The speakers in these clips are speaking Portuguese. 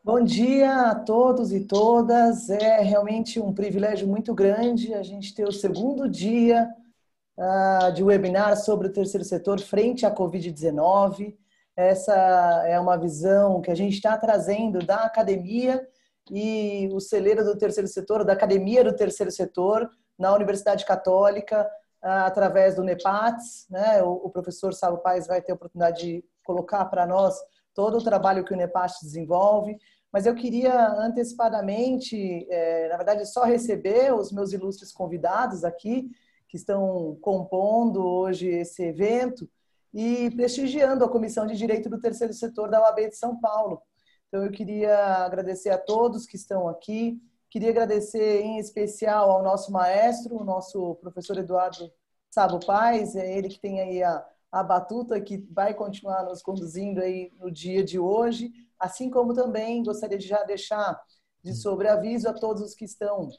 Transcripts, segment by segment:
Bom dia a todos e todas. É realmente um privilégio muito grande a gente ter o segundo dia de webinar sobre o terceiro setor frente à Covid-19. Essa é uma visão que a gente está trazendo da academia e o celeiro do terceiro setor, da academia do terceiro setor, na Universidade Católica, através do NEPATS, né? O professor Sábio Paes vai ter a oportunidade de colocar para nós todo o trabalho que o NEPATS desenvolve. Mas eu queria antecipadamente, na verdade, só receber os meus ilustres convidados aqui, que estão compondo hoje esse evento e prestigiando a Comissão de Direito do Terceiro Setor da OAB de São Paulo. Então, eu queria agradecer a todos que estão aqui, queria agradecer em especial ao nosso maestro, o nosso professor Eduardo Sábio Paes, é ele que tem aí a batuta, que vai continuar nos conduzindo aí no dia de hoje, assim como também gostaria de já deixar de sobreaviso a todos os que estão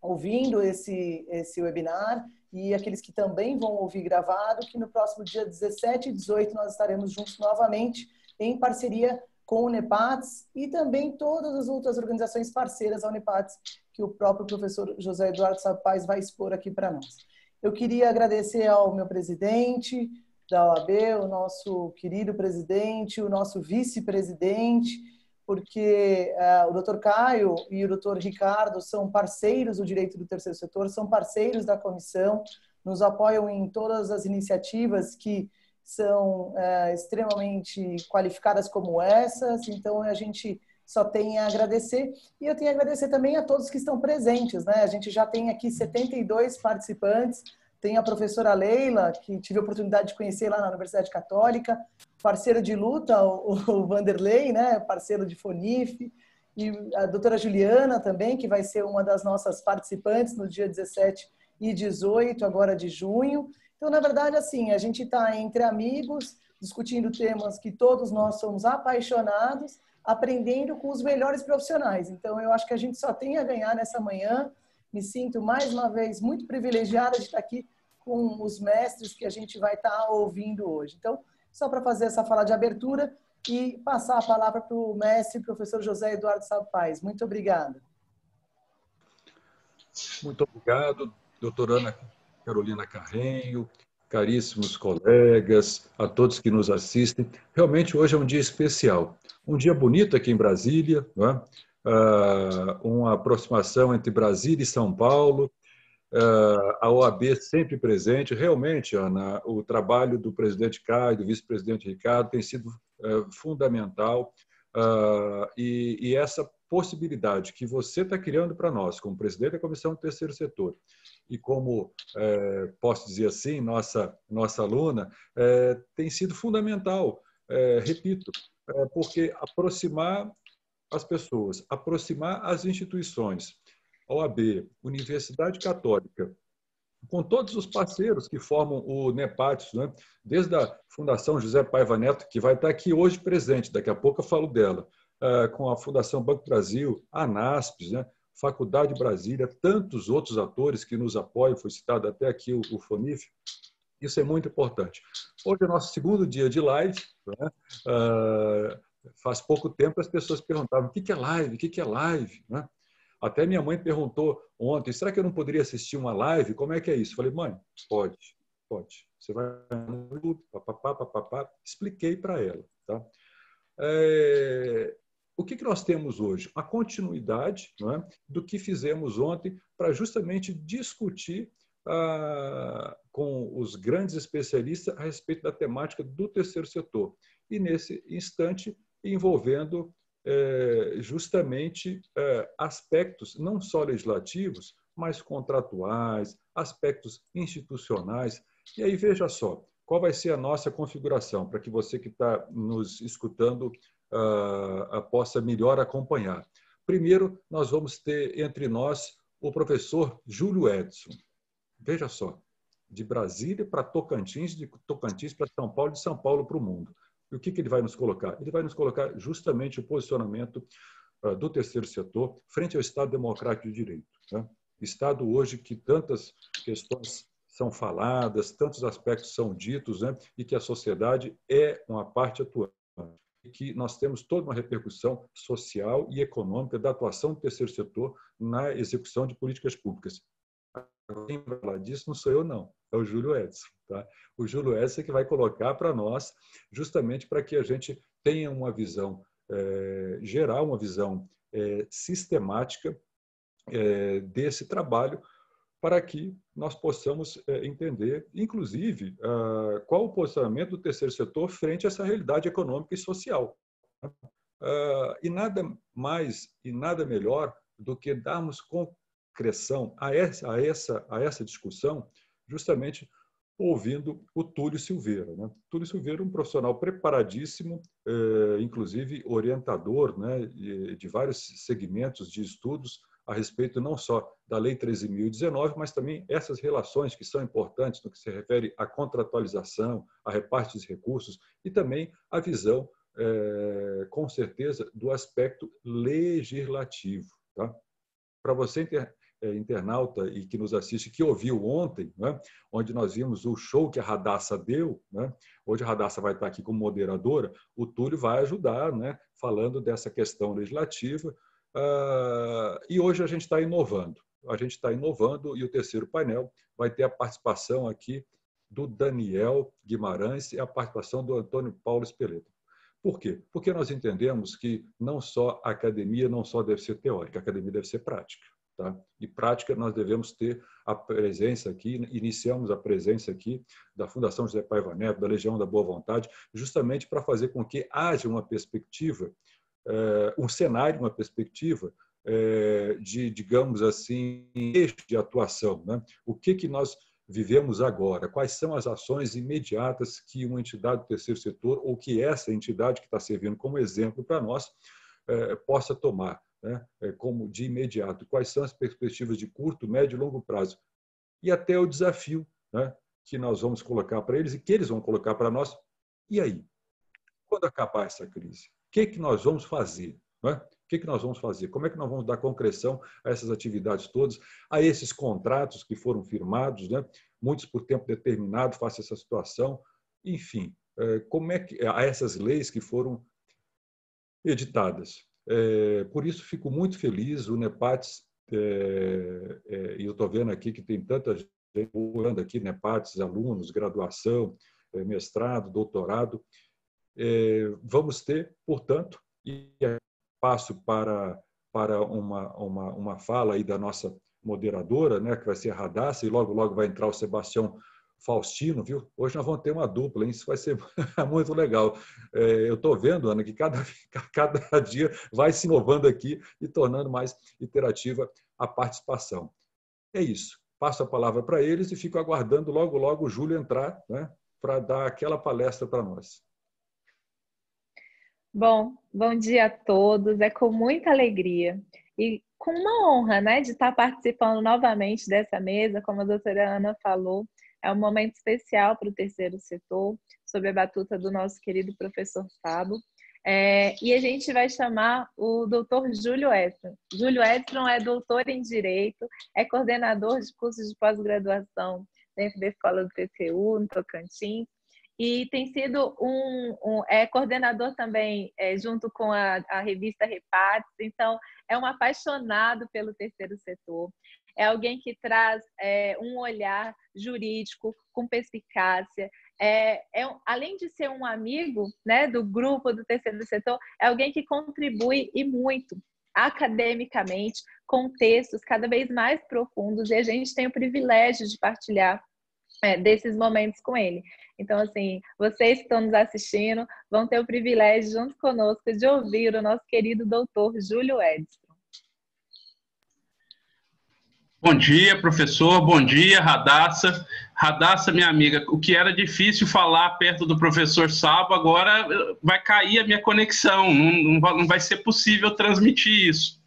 ouvindo esse webinar e aqueles que também vão ouvir gravado, que no próximo dia 17 e 18 nós estaremos juntos novamente em parceria com o NEPATS e também todas as outras organizações parceiras ao NEPATS, que o próprio professor José Eduardo Sábio Paes vai expor aqui para nós. Eu queria agradecer ao meu presidente da OAB, o nosso querido presidente, o nosso vice-presidente, porque o Dr. Caio e o Dr. Ricardo são parceiros do direito do terceiro setor, são parceiros da comissão, nos apoiam em todas as iniciativas que são extremamente qualificadas como essas, então a gente só tem a agradecer. E eu tenho a agradecer também a todos que estão presentes, né? A gente já tem aqui 72 participantes, tem a professora Leila, que tive a oportunidade de conhecer lá na Universidade Católica, parceiro de luta, o Vanderlei, né? Parceiro de FONIF, e a doutora Juliana também, que vai ser uma das nossas participantes no dia 17 e 18, agora de junho. Então, na verdade, assim, a gente está entre amigos, discutindo temas que todos nós somos apaixonados, aprendendo com os melhores profissionais. Então, eu acho que a gente só tem a ganhar nessa manhã. Me sinto, mais uma vez, muito privilegiada de estar aqui com os mestres que a gente vai estar ouvindo hoje. Então, só para fazer essa fala de abertura e passar a palavra para o mestre, professor José Eduardo Sábio Paes. Muito obrigada. Muito obrigado, doutora Ana Carolina Carrenho, caríssimos colegas, a todos que nos assistem. Realmente, hoje é um dia especial. Um dia bonito aqui em Brasília, não é? Uma aproximação entre Brasília e São Paulo, a OAB sempre presente. Realmente, Ana, o trabalho do presidente Caio, do vice-presidente Ricardo, tem sido fundamental. E essa possibilidade que você está criando para nós, como presidente da Comissão do Terceiro Setor, e como, posso dizer assim, nossa aluna, tem sido fundamental, repito, porque aproximar as pessoas, aproximar as instituições, OAB, Universidade Católica, com todos os parceiros que formam o NEPATS, né? Desde a Fundação José Paiva Neto, que vai estar aqui hoje presente, daqui a pouco eu falo dela, com a Fundação Banco Brasil, a ANASPES, né? Faculdade Brasília, tantos outros atores que nos apoiam, foi citado até aqui o FONIF. Isso é muito importante. Hoje é nosso segundo dia de live, né? Faz pouco tempo as pessoas perguntavam o que é live, o que é live, né? Até minha mãe perguntou ontem, será que eu não poderia assistir uma live? Como é que é isso? Falei, mãe, pode. Você vai no YouTube, papapá. Expliquei para ela. Tá? O que nós temos hoje? A continuidade, não é, do que fizemos ontem para justamente discutir com os grandes especialistas a respeito da temática do terceiro setor. E, nesse instante, envolvendo justamente aspectos não só legislativos, mas contratuais, aspectos institucionais. E aí, veja só, qual vai ser a nossa configuração, para que você que está nos escutando possa melhor acompanhar. Primeiro, nós vamos ter entre nós o professor Júlio Edson. Veja só, de Brasília para Tocantins, de Tocantins para São Paulo, de São Paulo para o mundo. E o que ele vai nos colocar? Ele vai nos colocar justamente o posicionamento do terceiro setor frente ao Estado Democrático de Direito. Né? Estado hoje que tantas questões são faladas, tantos aspectos são ditos, né? E que a sociedade é uma parte atuante. que nós temos toda uma repercussão social e econômica da atuação do terceiro setor na execução de políticas públicas. Quem vai falar disso não sou eu, não. É o Júlio Edson. Tá? O Júlio Edson é que vai colocar para nós, justamente para que a gente tenha uma visão geral, uma visão sistemática desse trabalho, para que nós possamos entender, inclusive, qual o posicionamento do terceiro setor frente a essa realidade econômica e social. E nada mais e nada melhor do que darmos concreção a essa discussão, justamente ouvindo o Túlio Silveira. Né? Túlio Silveira é um profissional preparadíssimo, inclusive orientador, né, de vários segmentos de estudos a respeito não só da Lei 13.019, mas também essas relações que são importantes no que se refere à contratualização, à reparto de recursos e também a visão, com certeza, do aspecto legislativo. Tá? Para você, internauta e que nos assiste, que ouviu ontem, né, onde nós vimos o show que a Radassa deu, né, hoje a Radassa vai estar aqui como moderadora, o Túlio vai ajudar, né, falando dessa questão legislativa. E hoje a gente está inovando. A gente está inovando e o terceiro painel vai ter a participação aqui do Daniel Guimarães e a participação do Antônio Paulo Espeleta. Por quê? Porque nós entendemos que não só a academia não só deve ser teórica, a academia deve ser prática. Tá? E prática nós devemos ter a presença aqui, iniciamos a presença aqui da Fundação José Paiva Neto, da Legião da Boa Vontade, justamente para fazer com que haja uma perspectiva, um cenário, uma perspectiva de, digamos assim, eixo de atuação. Né? O que nós vivemos agora? Quais são as ações imediatas que uma entidade do terceiro setor, ou que essa entidade que está servindo como exemplo para nós, possa tomar, né? Como de imediato? Quais são as perspectivas de curto, médio e longo prazo? E até o desafio, né, que nós vamos colocar para eles e que eles vão colocar para nós. E aí? Quando acabar essa crise? O que nós vamos fazer? Né? O que nós vamos fazer? Como é que nós vamos dar concreção a essas atividades todas, a esses contratos que foram firmados, né? Muitos por tempo determinado face a essa situação, enfim, como é que a essas leis que foram editadas? Por isso fico muito feliz, o NEPATS, e eu estou vendo aqui que tem tanta gente olhando aqui, NEPATS, alunos, graduação, mestrado, doutorado. Vamos ter, portanto, e passo para uma fala aí da nossa moderadora, né, que vai ser a Radassa, e logo vai entrar o Sebastião Faustino, viu? Hoje nós vamos ter uma dupla, hein? Isso vai ser muito legal. Eu estou vendo, Ana, que cada dia vai se inovando aqui e tornando mais interativa a participação. É isso. Passo a palavra para eles e fico aguardando logo o Júlio entrar, né, para dar aquela palestra para nós. Bom dia a todos. É com muita alegria e com uma honra, né, de estar participando novamente dessa mesa, como a doutora Ana falou. É um momento especial para o terceiro setor, sob a batuta do nosso querido professor Sabo. E a gente vai chamar o doutor Júlio Edson. Júlio Edson é doutor em Direito, é coordenador de cursos de pós-graduação dentro da Escola do TCU, no Tocantins, e tem sido coordenador também junto com a revista Repartes. Então, é um apaixonado pelo terceiro setor. É alguém que traz um olhar jurídico com perspicácia. Além de ser um amigo, né, do grupo do terceiro setor, é alguém que contribui e muito academicamente com textos cada vez mais profundos, e a gente tem o privilégio de partilhar desses momentos com ele. Então, assim, vocês que estão nos assistindo vão ter o privilégio, junto conosco, de ouvir o nosso querido doutor Júlio Edson. Bom dia, professor. Bom dia, Radassa. Radassa, minha amiga, o que era difícil falar perto do professor Sabo, agora vai cair a minha conexão, não vai ser possível transmitir isso.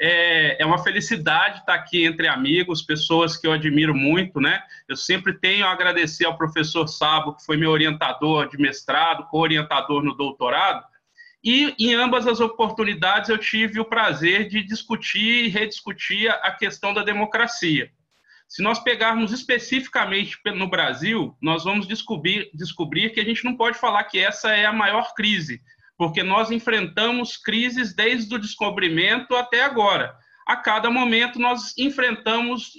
É uma felicidade estar aqui entre amigos, pessoas que eu admiro muito, né? Eu sempre tenho a agradecer ao professor Sabo, que foi meu orientador de mestrado, co-orientador no doutorado, e em ambas as oportunidades eu tive o prazer de discutir e rediscutir a questão da democracia. Se nós pegarmos especificamente no Brasil, nós vamos descobrir que a gente não pode falar que essa é a maior crise, porque nós enfrentamos crises desde o descobrimento até agora. A cada momento nós enfrentamos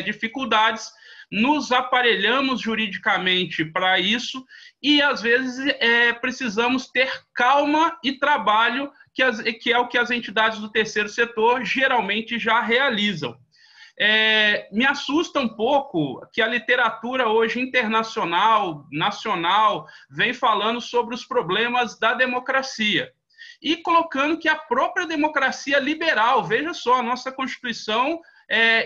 dificuldades, nos aparelhamos juridicamente para isso e, às vezes, precisamos ter calma e trabalho, que é o que as entidades do terceiro setor geralmente já realizam. Me assusta um pouco que a literatura hoje internacional, nacional, vem falando sobre os problemas da democracia e colocando que a própria democracia liberal, veja só, a nossa Constituição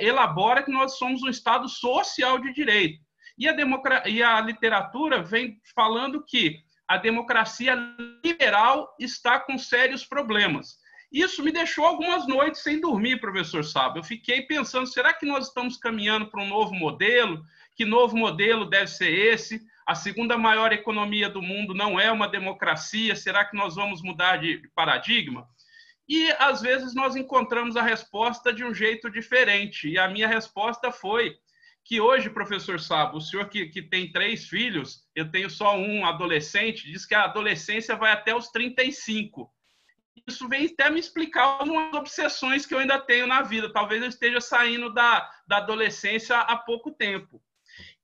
elabora que nós somos um Estado social de direito. E a literatura vem falando que a democracia liberal está com sérios problemas. Isso me deixou algumas noites sem dormir, professor Saba. Eu fiquei pensando, será que nós estamos caminhando para um novo modelo? Que novo modelo deve ser esse? A segunda maior economia do mundo não é uma democracia? Será que nós vamos mudar de paradigma? E, às vezes, nós encontramos a resposta de um jeito diferente. E a minha resposta foi que hoje, professor Saba, o senhor que tem 3 filhos, eu tenho só um adolescente, diz que a adolescência vai até os 35. Isso vem até me explicar algumas obsessões que eu ainda tenho na vida. Talvez eu esteja saindo da adolescência há pouco tempo.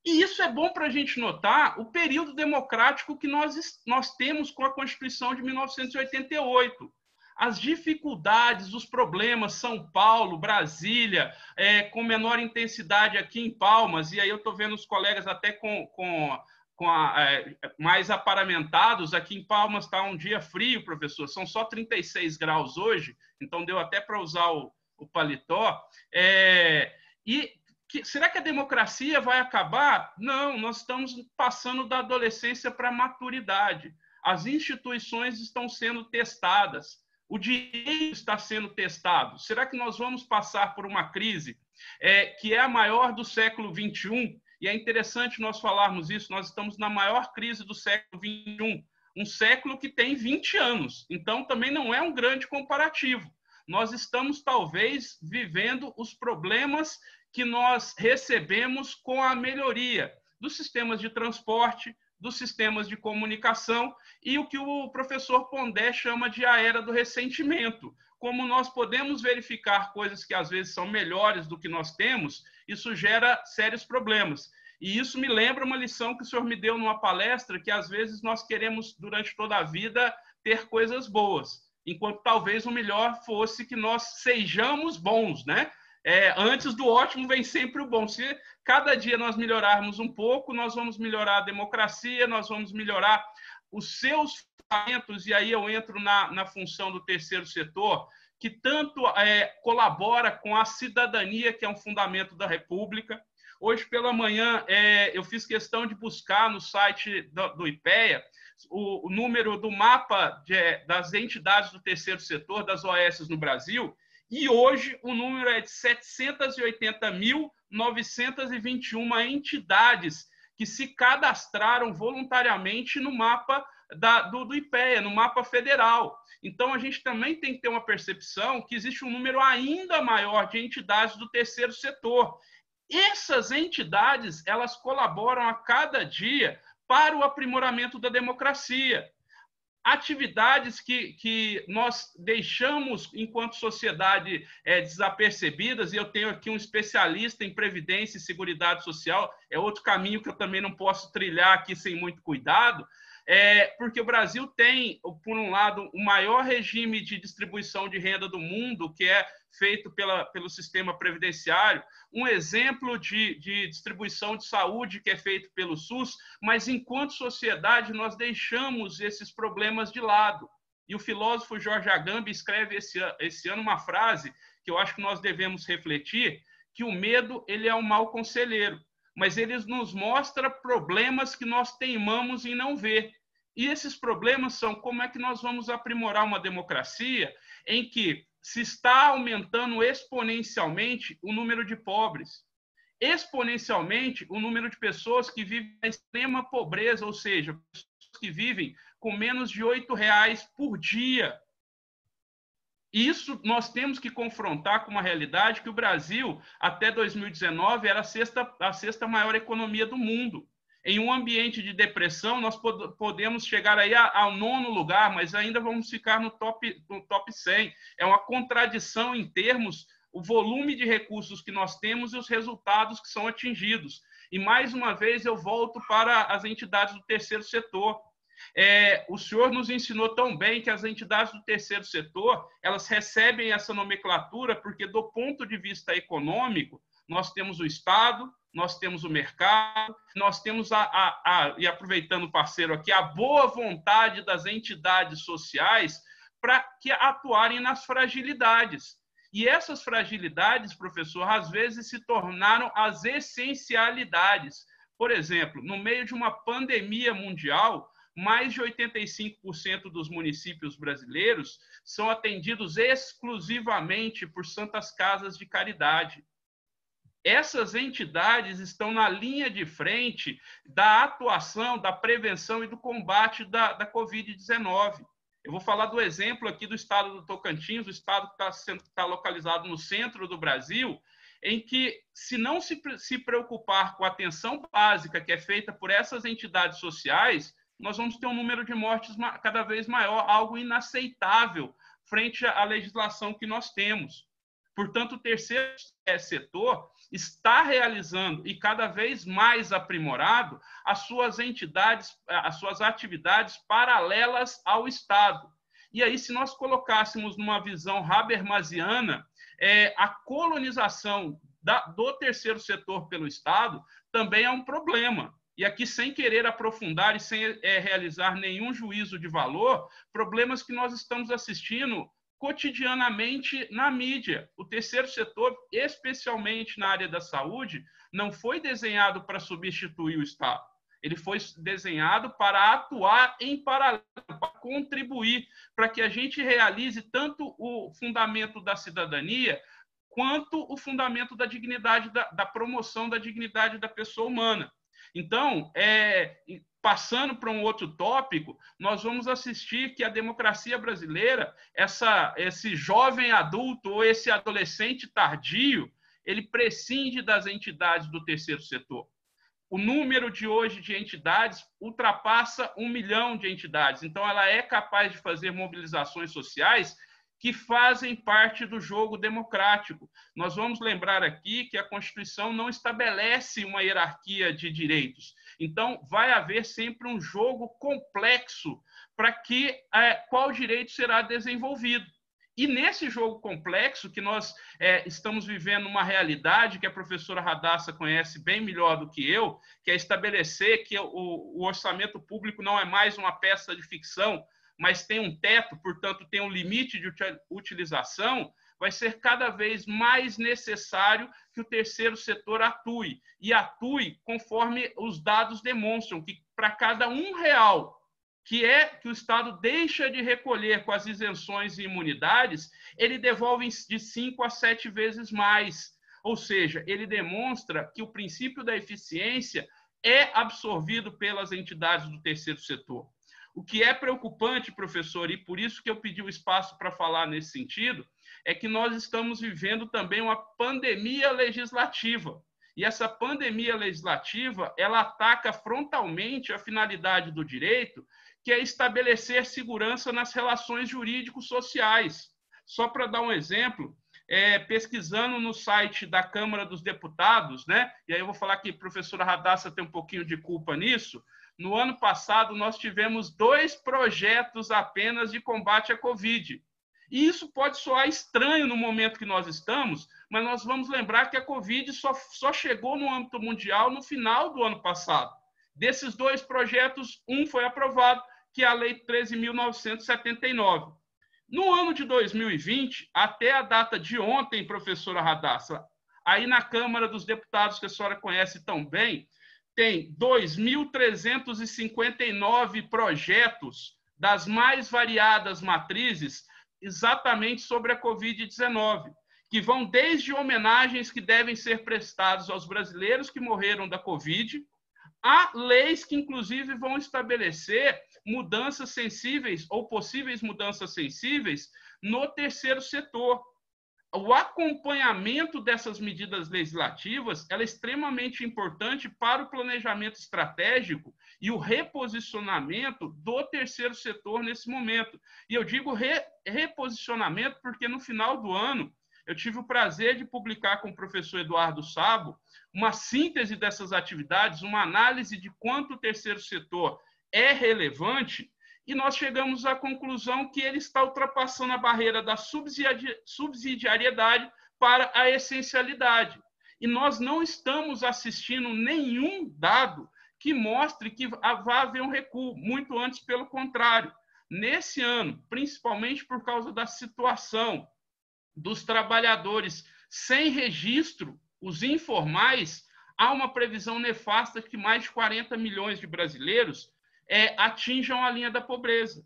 E isso é bom para a gente notar o período democrático que nós temos com a Constituição de 1988. As dificuldades, os problemas, São Paulo, Brasília, com menor intensidade aqui em Palmas, e aí eu estou vendo os colegas até mais aparamentados. Aqui em Palmas está um dia frio, professor, são só 36 graus hoje, então deu até para usar o paletó. Será que a democracia vai acabar? Não, nós estamos passando da adolescência para a maturidade. As instituições estão sendo testadas, o direito está sendo testado. Será que nós vamos passar por uma crise que é a maior do século XXI? E é interessante nós falarmos isso, nós estamos na maior crise do século XXI, um século que tem 20 anos, então também não é um grande comparativo. Nós estamos, talvez, vivendo os problemas que nós recebemos com a melhoria dos sistemas de transporte, dos sistemas de comunicação e o que o professor Pondé chama de a era do ressentimento. Como nós podemos verificar coisas que às vezes são melhores do que nós temos, isso gera sérios problemas. E isso me lembra uma lição que o senhor me deu numa palestra, que às vezes nós queremos, durante toda a vida, ter coisas boas, enquanto talvez o melhor fosse que nós sejamos bons, né? Antes do ótimo vem sempre o bom. Se cada dia nós melhorarmos um pouco, nós vamos melhorar a democracia, nós vamos melhorar os seus fundamentos, e aí eu entro na função do terceiro setor, que tanto colabora com a cidadania, que é um fundamento da República. Hoje pela manhã eu fiz questão de buscar no site do IPEA o número do mapa das entidades do terceiro setor, das OS no Brasil, e hoje o número é de 780.921 entidades que se cadastraram voluntariamente no mapa do IPEA, no mapa federal. Então, a gente também tem que ter uma percepção que existe um número ainda maior de entidades do terceiro setor. Essas entidades, elas colaboram a cada dia para o aprimoramento da democracia. Atividades que nós deixamos, enquanto sociedade, desapercebidas, e eu tenho aqui um especialista em Previdência e Seguridade Social, é outro caminho que eu também não posso trilhar aqui sem muito cuidado, porque o Brasil tem, por um lado, o maior regime de distribuição de renda do mundo, que é feito pelo sistema previdenciário, um exemplo de distribuição de saúde que é feito pelo SUS, mas enquanto sociedade nós deixamos esses problemas de lado. E o filósofo Jorge Agamben escreve esse ano uma frase que eu acho que nós devemos refletir, que o medo ele é um mau conselheiro, mas ele nos mostra problemas que nós teimamos em não ver. E esses problemas são como é que nós vamos aprimorar uma democracia em que se está aumentando exponencialmente o número de pobres, exponencialmente o número de pessoas que vivem na extrema pobreza, ou seja, pessoas que vivem com menos de R$ 8 por dia. Isso nós temos que confrontar com uma realidade que o Brasil, até 2019, era a sexta maior economia do mundo. Em um ambiente de depressão, nós podemos chegar aí ao 9º lugar, mas ainda vamos ficar no top 100. É uma contradição em termos o volume de recursos que nós temos e os resultados que são atingidos. E, mais uma vez, eu volto para as entidades do terceiro setor. O senhor nos ensinou tão bem que as entidades do terceiro setor, elas recebem essa nomenclatura porque, do ponto de vista econômico, nós temos o Estado, nós temos o mercado, nós temos, e aproveitando o parceiro aqui, a boa vontade das entidades sociais para que atuarem nas fragilidades. E essas fragilidades, professor, às vezes se tornaram as essencialidades. Por exemplo, no meio de uma pandemia mundial, mais de 85% dos municípios brasileiros são atendidos exclusivamente por santas casas de caridade. Essas entidades estão na linha de frente da atuação, da prevenção e do combate da Covid-19. Eu vou falar do exemplo aqui do estado do Tocantins, o estado que está localizado no centro do Brasil, em que, se não se preocupar com a atenção básica que é feita por essas entidades sociais, nós vamos ter um número de mortes cada vez maior, algo inaceitável frente à legislação que nós temos. Portanto, o terceiro setor está realizando e cada vez mais aprimorado as suas entidades, as suas atividades paralelas ao Estado. E aí, se nós colocássemos numa visão habermasiana, a colonização do terceiro setor pelo Estado também é um problema. E aqui, sem querer aprofundar e sem realizar nenhum juízo de valor, problemas que nós estamos assistindo cotidianamente na mídia. O terceiro setor, especialmente na área da saúde, não foi desenhado para substituir o Estado. Ele foi desenhado para atuar em paralelo, para contribuir, para que a gente realize tanto o fundamento da cidadania, quanto o fundamento da dignidade, da promoção da dignidade da pessoa humana. Então, passando para um outro tópico, nós vamos assistir que a democracia brasileira, esse jovem adulto ou esse adolescente tardio, ele prescinde das entidades do terceiro setor. O número de hoje de entidades ultrapassa 1 milhão de entidades. Então, ela é capaz de fazer mobilizações sociais que fazem parte do jogo democrático. Nós vamos lembrar aqui que a Constituição não estabelece uma hierarquia de direitos. Então, vai haver sempre um jogo complexo para que qual direito será desenvolvido. E nesse jogo complexo, que nós estamos vivendo uma realidade que a professora Radassa conhece bem melhor do que eu, que é estabelecer que o orçamento público não é mais uma peça de ficção, mas tem um teto, portanto, tem um limite de utilização, vai ser cada vez mais necessário que o terceiro setor atue. E atue conforme os dados demonstram, que para cada R$1 que o Estado deixa de recolher com as isenções e imunidades, ele devolve de 5 a 7 vezes mais. Ou seja, ele demonstra que o princípio da eficiência é absorvido pelas entidades do terceiro setor. O que é preocupante, professor, e por isso que eu pedi o espaço para falar nesse sentido, é que nós estamos vivendo também uma pandemia legislativa. E essa pandemia legislativa, ela ataca frontalmente a finalidade do direito, que é estabelecer segurança nas relações jurídico-sociais. Só para dar um exemplo, pesquisando no site da Câmara dos Deputados, né? E aí eu vou falar que a professora Radassa tem um pouquinho de culpa nisso. No ano passado, nós tivemos 2 projetos apenas de combate à Covid. E isso pode soar estranho no momento que nós estamos, mas nós vamos lembrar que a Covid só chegou no âmbito mundial no final do ano passado. Desses 2 projetos, um foi aprovado, que é a Lei 13.979. No ano de 2020, até a data de ontem, professora Radassa, aí na Câmara dos Deputados, que a senhora conhece tão bem, tem 2.359 projetos das mais variadas matrizes exatamente sobre a Covid-19, que vão desde homenagens que devem ser prestadas aos brasileiros que morreram da Covid, a leis que, inclusive, vão estabelecer mudanças sensíveis ou possíveis mudanças sensíveis no terceiro setor. o acompanhamento dessas medidas legislativas ela é extremamente importante para o planejamento estratégico e o reposicionamento do terceiro setor nesse momento. E eu digo reposicionamento porque no final do ano eu tive o prazer de publicar com o professor Eduardo Sabo uma síntese dessas atividades, uma análise de quanto o terceiro setor é relevante, e nós chegamos à conclusão que ele está ultrapassando a barreira da subsidiariedade para a essencialidade. E nós não estamos assistindo nenhum dado que mostre que vai haver um recuo, muito antes, pelo contrário. Nesse ano, principalmente por causa da situação dos trabalhadores sem registro, os informais, há uma previsão nefasta que mais de 40 milhões de brasileiros atinjam a linha da pobreza.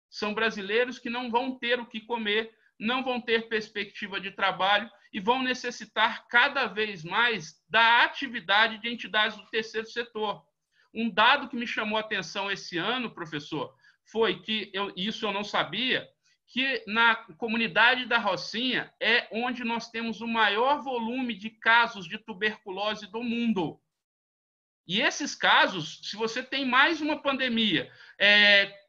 São brasileiros que não vão ter o que comer, não vão ter perspectiva de trabalho e vão necessitar cada vez mais da atividade de entidades do terceiro setor. Um dado que me chamou a atenção esse ano, professor, foi que, isso eu não sabia, que na comunidade da Rocinha é onde nós temos o maior volume de casos de tuberculose do mundo. E esses casos, se você tem mais uma pandemia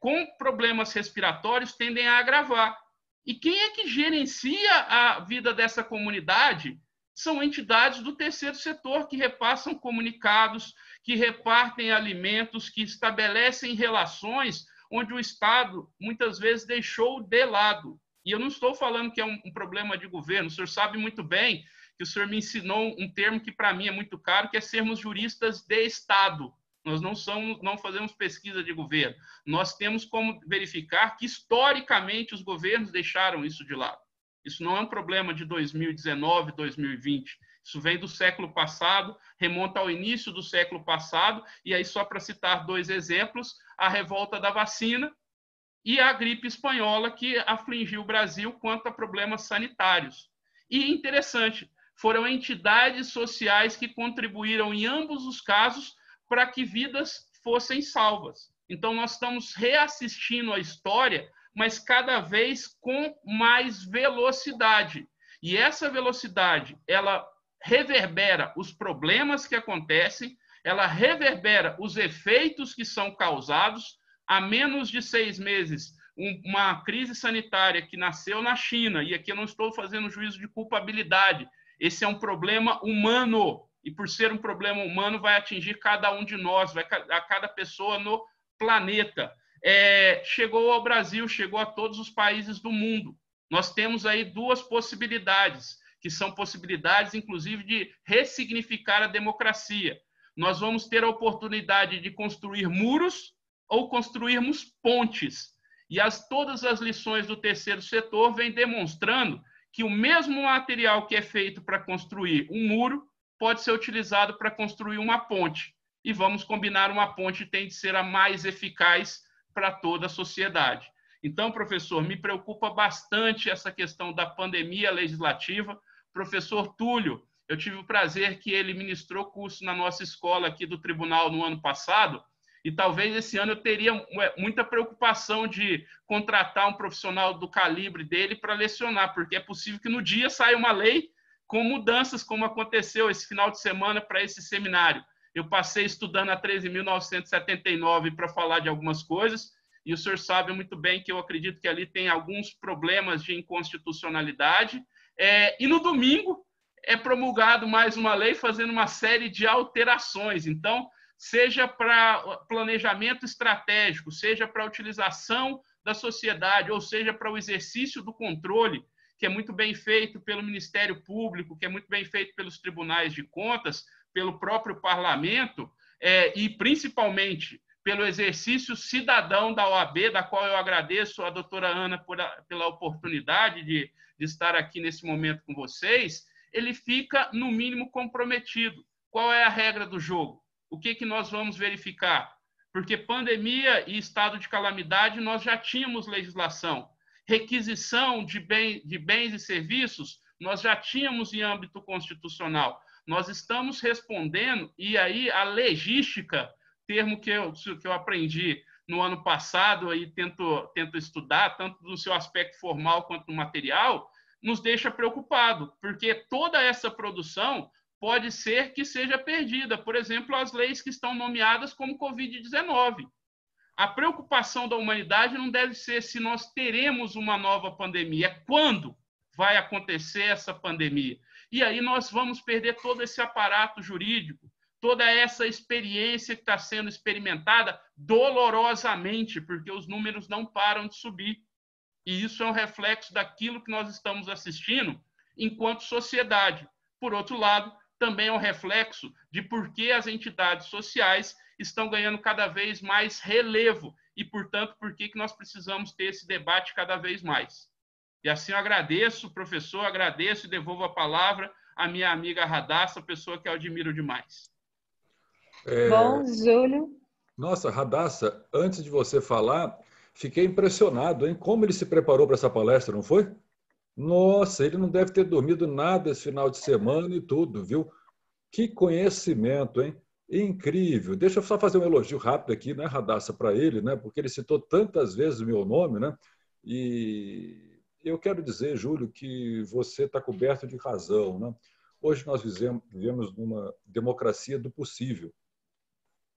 com problemas respiratórios, tendem a agravar. E quem é que gerencia a vida dessa comunidade? São entidades do terceiro setor que repassam comunicados, que repartem alimentos, que estabelecem relações onde o Estado, muitas vezes, deixou de lado. E eu não estou falando que é um problema de governo, o senhor sabe muito bem que o senhor me ensinou um termo que para mim é muito caro, que é sermos juristas de Estado. Nós não fazemos pesquisa de governo. Nós temos como verificar que, historicamente, os governos deixaram isso de lado. Isso não é um problema de 2019, 2020. Isso vem do século passado, remonta ao início do século passado, e aí, só para citar 2 exemplos, a revolta da vacina e a gripe espanhola, que afligiu o Brasil quanto a problemas sanitários. E interessante, foram entidades sociais que contribuíram em ambos os casos para que vidas fossem salvas. Então, nós estamos reassistindo a história, mas cada vez com mais velocidade. E essa velocidade, ela reverbera os problemas que acontecem, ela reverbera os efeitos que são causados. Há menos de 6 meses, uma crise sanitária que nasceu na China, e aqui eu não estou fazendo juízo de culpabilidade, esse é um problema humano, e por ser um problema humano vai atingir cada um de nós, a cada pessoa no planeta. Chegou ao Brasil, chegou a todos os países do mundo. Nós temos aí 2 possibilidades, que são possibilidades, inclusive, de ressignificar a democracia. Nós vamos ter a oportunidade de construir muros ou construirmos pontes. E todas as lições do terceiro setor vêm demonstrando que o mesmo material que é feito para construir um muro pode ser utilizado para construir uma ponte. E vamos combinar, uma ponte tem de ser a mais eficaz para toda a sociedade. Então, professor, me preocupa bastante essa questão da pandemia legislativa. Professor Túlio, eu tive o prazer que ele ministrou curso na nossa escola aqui do tribunal no ano passado, e talvez esse ano eu teria muita preocupação de contratar um profissional do calibre dele para lecionar, porque é possível que no dia saia uma lei com mudanças, como aconteceu esse final de semana para esse seminário. Eu passei estudando a 13.979 para falar de algumas coisas, e o senhor sabe muito bem que eu acredito que ali tem alguns problemas de inconstitucionalidade. E no domingo é promulgado mais uma lei fazendo uma série de alterações. Então, seja para planejamento estratégico, seja para a utilização da sociedade, ou seja para o exercício do controle, que é muito bem feito pelo Ministério Público, que é muito bem feito pelos tribunais de contas, pelo próprio parlamento, e principalmente pelo exercício cidadão da OAB, da qual eu agradeço a doutora Ana pela oportunidade de estar aqui nesse momento com vocês, ele fica, no mínimo, comprometido. Qual é a regra do jogo? O que nós vamos verificar? Porque pandemia e estado de calamidade nós já tínhamos legislação. Requisição de bens e serviços nós já tínhamos em âmbito constitucional. Nós estamos respondendo, e aí a legística, termo que eu aprendi no ano passado, aí tento estudar, tanto no seu aspecto formal quanto no material, nos deixa preocupado, porque toda essa produção pode ser que seja perdida. Por exemplo, as leis que estão nomeadas como Covid-19. A preocupação da humanidade não deve ser se nós teremos uma nova pandemia, é quando vai acontecer essa pandemia. E aí nós vamos perder todo esse aparato jurídico, toda essa experiência que está sendo experimentada dolorosamente, porque os números não param de subir. E isso é um reflexo daquilo que nós estamos assistindo enquanto sociedade. Por outro lado, também é um reflexo de por que as entidades sociais estão ganhando cada vez mais relevo e, portanto, por que nós precisamos ter esse debate cada vez mais. E assim eu agradeço, professor, agradeço e devolvo a palavra à minha amiga Radassa, pessoa que eu admiro demais. Bom, Júlio. Nossa, Radassa, antes de você falar, fiquei impressionado, hein? Como ele se preparou para essa palestra, não foi? Nossa, ele não deve ter dormido nada esse final de semana e tudo, viu? Que conhecimento, hein? Incrível. Deixa eu só fazer um elogio rápido aqui, né, Radassa, para ele, né? Porque ele citou tantas vezes o meu nome, né? E eu quero dizer, Júlio, que você está coberto de razão, né? Hoje nós vivemos numa democracia do possível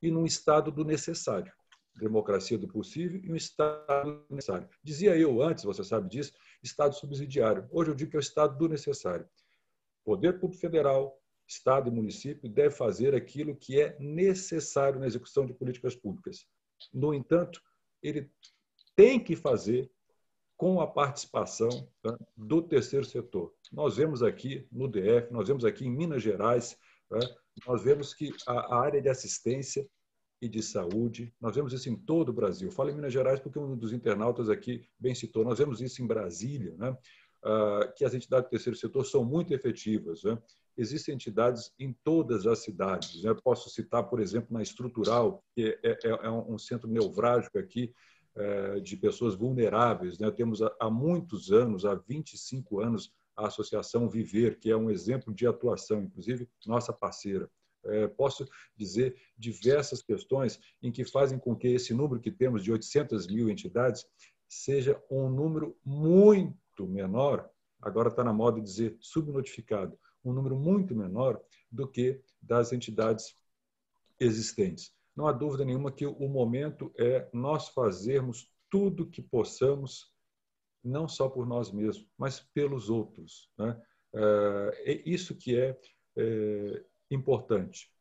e num estado do necessário. Democracia do possível e um estado do necessário. Dizia eu antes, você sabe disso, estado subsidiário. Hoje eu digo que é o estado do necessário. Poder Público Federal, Estado e município deve fazer aquilo que é necessário na execução de políticas públicas. No entanto, ele tem que fazer com a participação, tá, do terceiro setor. Nós vemos aqui no DF, nós vemos aqui em Minas Gerais, tá, nós vemos que a área de assistência e de saúde, nós vemos isso em todo o Brasil. Falo em Minas Gerais porque um dos internautas aqui bem citou, nós vemos isso em Brasília, né, que as entidades do terceiro setor são muito efetivas, né? Existem entidades em todas as cidades. Né? Posso citar, por exemplo, na Estrutural, que é um centro nevrálgico aqui de pessoas vulneráveis. Né? Temos há muitos anos, há 25 anos, a Associação Viver, que é um exemplo de atuação, inclusive nossa parceira. Posso dizer diversas questões em que fazem com que esse número que temos de 800 mil entidades seja um número muito menor, agora está na moda dizer subnotificado, um número muito menor do que das entidades existentes. Não há dúvida nenhuma que o momento é nós fazermos tudo o que possamos, não só por nós mesmos, mas pelos outros. Né? É isso que é importante.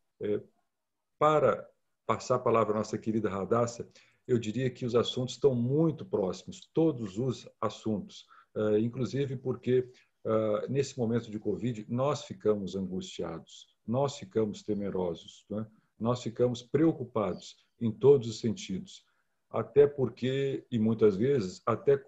Para passar a palavra à nossa querida Radassa, eu diria que os assuntos estão muito próximos, todos os assuntos, inclusive porque nesse momento de Covid, nós ficamos angustiados, nós ficamos temerosos, né? Nós ficamos preocupados em todos os sentidos, até porque, e muitas vezes, até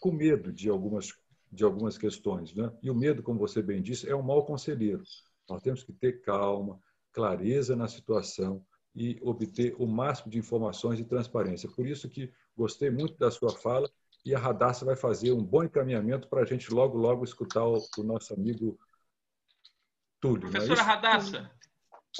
com medo de algumas questões. Né? E o medo, como você bem disse, é um mau conselheiro. Nós temos que ter calma, clareza na situação e obter o máximo de informações e transparência. Por isso que gostei muito da sua fala, e a Radassa vai fazer um bom encaminhamento para a gente logo, logo escutar o nosso amigo Túlio. Professora Radassa.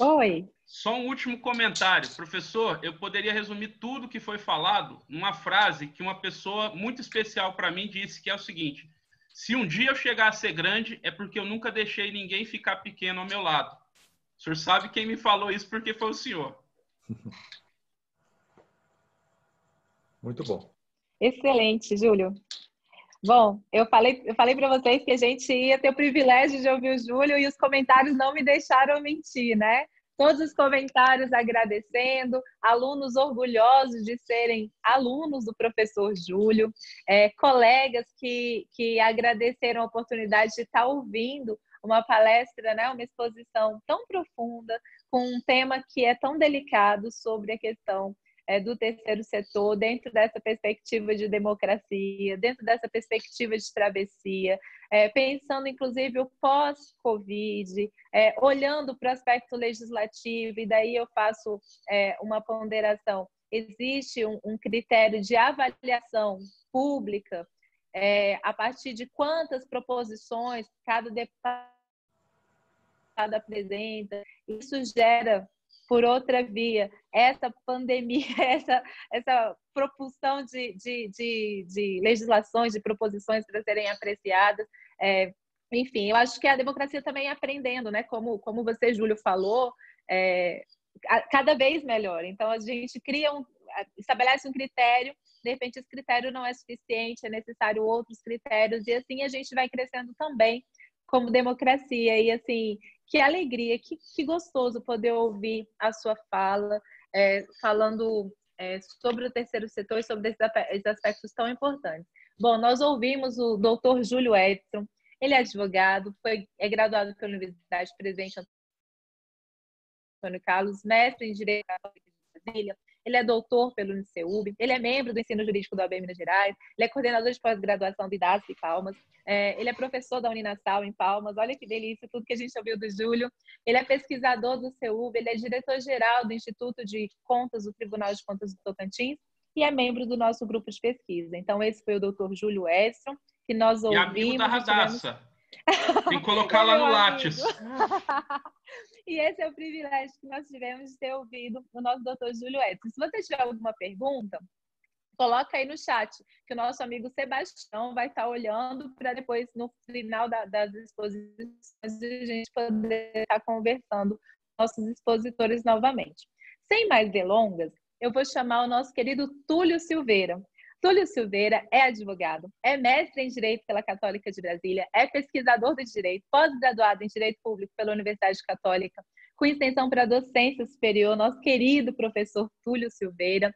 Oi. Só um último comentário. Professor, eu poderia resumir tudo que foi falado numa frase que uma pessoa muito especial para mim disse, que é o seguinte: se um dia eu chegar a ser grande, é porque eu nunca deixei ninguém ficar pequeno ao meu lado. O senhor sabe quem me falou isso, porque foi o senhor. Muito bom. Excelente, Júlio. Bom, eu falei para vocês que a gente ia ter o privilégio de ouvir o Júlio e os comentários não me deixaram mentir, né? Todos os comentários agradecendo, alunos orgulhosos de serem alunos do professor Júlio, colegas que agradeceram a oportunidade de estar ouvindo uma palestra, né, uma exposição tão profunda, com um tema que é tão delicado sobre a questão do terceiro setor, dentro dessa perspectiva de democracia, dentro dessa perspectiva de travessia, pensando inclusive o pós-Covid, olhando para o aspecto legislativo, e daí eu faço uma ponderação. Existe um critério de avaliação pública a partir de quantas proposições cada deputado apresenta. Isso gera, por outra via, essa pandemia, essa propulsão de legislações, de proposições para serem apreciadas. Enfim, eu acho que a democracia também é aprendendo, né? Como você, Júlio, falou, cada vez melhor. Então, a gente estabelece um critério, de repente esse critério não é suficiente, é necessário outros critérios, e assim a gente vai crescendo também como democracia. E assim, que alegria, que gostoso poder ouvir a sua fala, falando sobre o terceiro setor e sobre esses aspectos tão importantes. Bom, nós ouvimos o doutor Júlio Edson, ele é advogado, é graduado pela Universidade Presidente Antônio Carlos, mestre em Direito Católico de Brasília, ele é doutor pelo UniCeub, ele é membro do ensino jurídico da OAB Minas Gerais, ele é coordenador de pós-graduação do IDASP em Palmas, ele é professor da Uninasal em Palmas, olha que delícia tudo que a gente ouviu do Júlio, ele é pesquisador do CEUB, ele é diretor-geral do Instituto de Contas do Tribunal de Contas do Tocantins e é membro do nosso grupo de pesquisa. Então, esse foi o doutor Júlio Edson, que nós ouvimos. E amigo da Radassa. Tem que colocar lá no Lattes. E esse é o privilégio que nós tivemos de ter ouvido o nosso doutor Júlio Edson. Se você tiver alguma pergunta, coloca aí no chat, que o nosso amigo Sebastião vai estar olhando para depois, no final das exposições, a gente poder estar conversando com nossos expositores novamente. Sem mais delongas, eu vou chamar o nosso querido Túlio Silveira. Túlio Silveira é advogado, é mestre em Direito pela Católica de Brasília, é pesquisador de Direito, pós-graduado em Direito Público pela Universidade Católica, com extensão para a docência superior, nosso querido professor Túlio Silveira.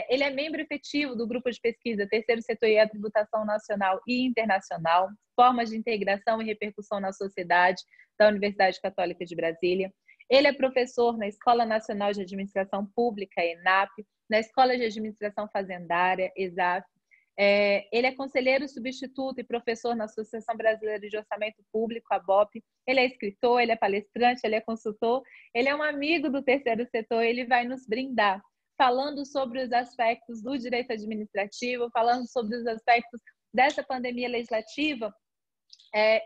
Ele é membro efetivo do grupo de pesquisa Terceiro Setor e a Tributação Nacional e Internacional, Formas de Integração e Repercussão na Sociedade, da Universidade Católica de Brasília. Ele é professor na Escola Nacional de Administração Pública, ENAP, na Escola de Administração Fazendária, ESAF. Ele é conselheiro substituto e professor na Associação Brasileira de Orçamento Público, a BOP. Ele é escritor, ele é palestrante, ele é consultor, ele é um amigo do terceiro setor, ele vai nos brindar, falando sobre os aspectos do direito administrativo, falando sobre os aspectos dessa pandemia legislativa,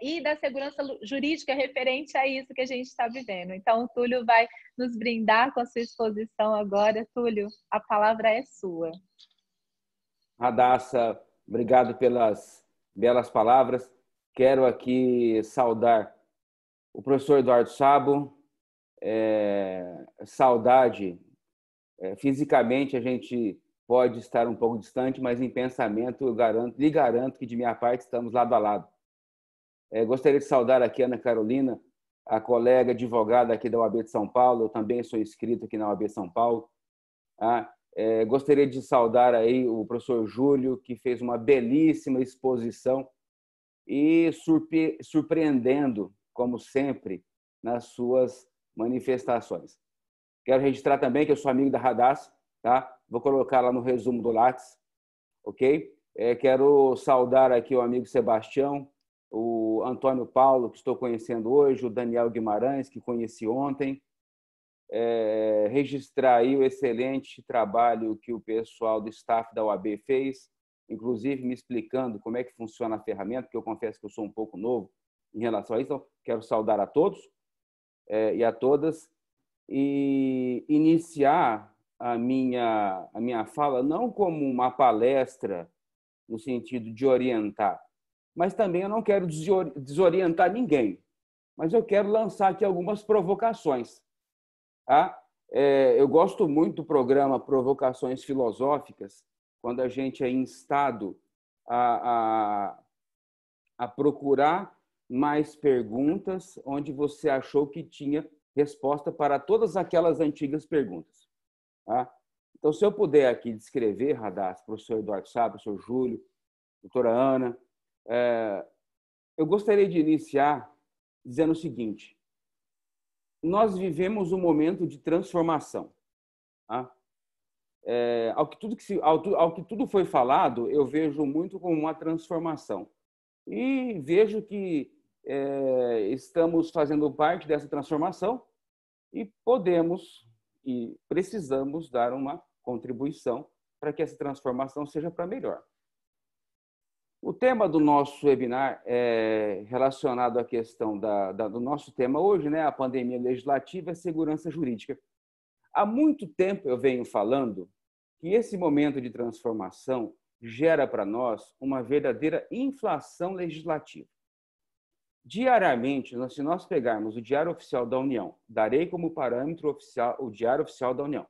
e da segurança jurídica referente a isso que a gente está vivendo. Então, o Túlio vai nos brindar com a sua exposição agora. Túlio, a palavra é sua. Radassa, obrigado pelas belas palavras. Quero aqui saudar o professor Eduardo Sabo. Saudade, fisicamente a gente pode estar um pouco distante, mas em pensamento lhe garanto que de minha parte estamos lado a lado. Gostaria de saudar aqui a Ana Carolina, a colega advogada aqui da OAB de São Paulo. Eu também sou inscrito aqui na OAB São Paulo. Gostaria de saudar aí o professor Júlio, que fez uma belíssima exposição e surpreendendo, como sempre, nas suas manifestações. Quero registrar também que eu sou amigo da Radassa, tá? Vou colocar lá no resumo do Lattes, ok? Quero saudar aqui o amigo Sebastião, o Antônio Paulo, que estou conhecendo hoje, o Daniel Guimarães, que conheci ontem. Registrar aí o excelente trabalho que o pessoal do staff da OAB fez, inclusive me explicando como é que funciona a ferramenta, porque eu confesso que eu sou um pouco novo em relação a isso. Então, quero saudar a todos e a todas e iniciar a minha fala não como uma palestra no sentido de orientar, mas também eu não quero desorientar ninguém, mas eu quero lançar aqui algumas provocações. Eu gosto muito do programa Provocações Filosóficas, quando a gente é instado a procurar mais perguntas onde você achou que tinha resposta para todas aquelas antigas perguntas. Então, se eu puder aqui descrever, Radassa, professor Eduardo Sá, professor Júlio, doutora Ana, eu gostaria de iniciar dizendo o seguinte: nós vivemos um momento de transformação. Ao que tudo foi falado, eu vejo muito como uma transformação. E vejo que estamos fazendo parte dessa transformação e podemos e precisamos dar uma contribuição para que essa transformação seja para melhor. O tema do nosso webinar é relacionado à questão do nosso tema hoje, né? A pandemia legislativa e a segurança jurídica. Há muito tempo eu venho falando que esse momento de transformação gera para nós uma verdadeira inflação legislativa. Diariamente, se nós pegarmos o Diário Oficial da União, darei como parâmetro oficial o Diário Oficial da União,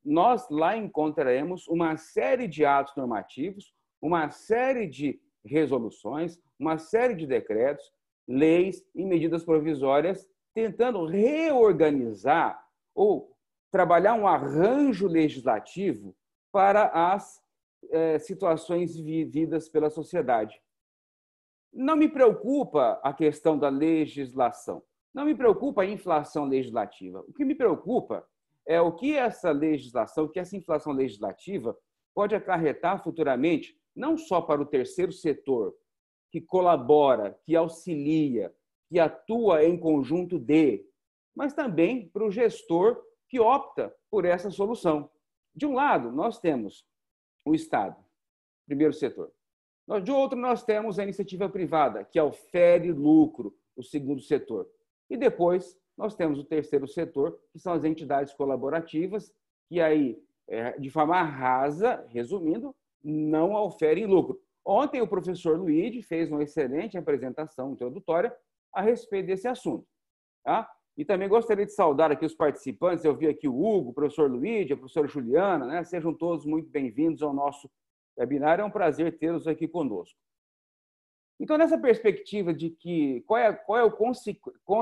nós lá encontraremos uma série de atos normativos, uma série de resoluções, uma série de decretos, leis e medidas provisórias tentando reorganizar ou trabalhar um arranjo legislativo para as situações vividas pela sociedade. Não me preocupa a questão da legislação, não me preocupa a inflação legislativa. O que me preocupa é o que essa legislação, o que essa inflação legislativa pode acarretar futuramente, não só para o terceiro setor, que colabora, que auxilia, que atua em conjunto mas também para o gestor que opta por essa solução. De um lado, nós temos o Estado, primeiro setor. De outro, nós temos a iniciativa privada, que ofere lucro, o segundo setor. E depois, nós temos o terceiro setor, que são as entidades colaborativas, que aí, de forma rasa, resumindo, não oferem lucro. Ontem, o professor Luigi fez uma excelente apresentação introdutória a respeito desse assunto. Tá? E também gostaria de saudar aqui os participantes. Eu vi aqui o Hugo, o professor Luigi, a professora Juliana, né? Sejam todos muito bem-vindos ao nosso webinar. É um prazer tê-los aqui conosco. Então, nessa perspectiva de que qual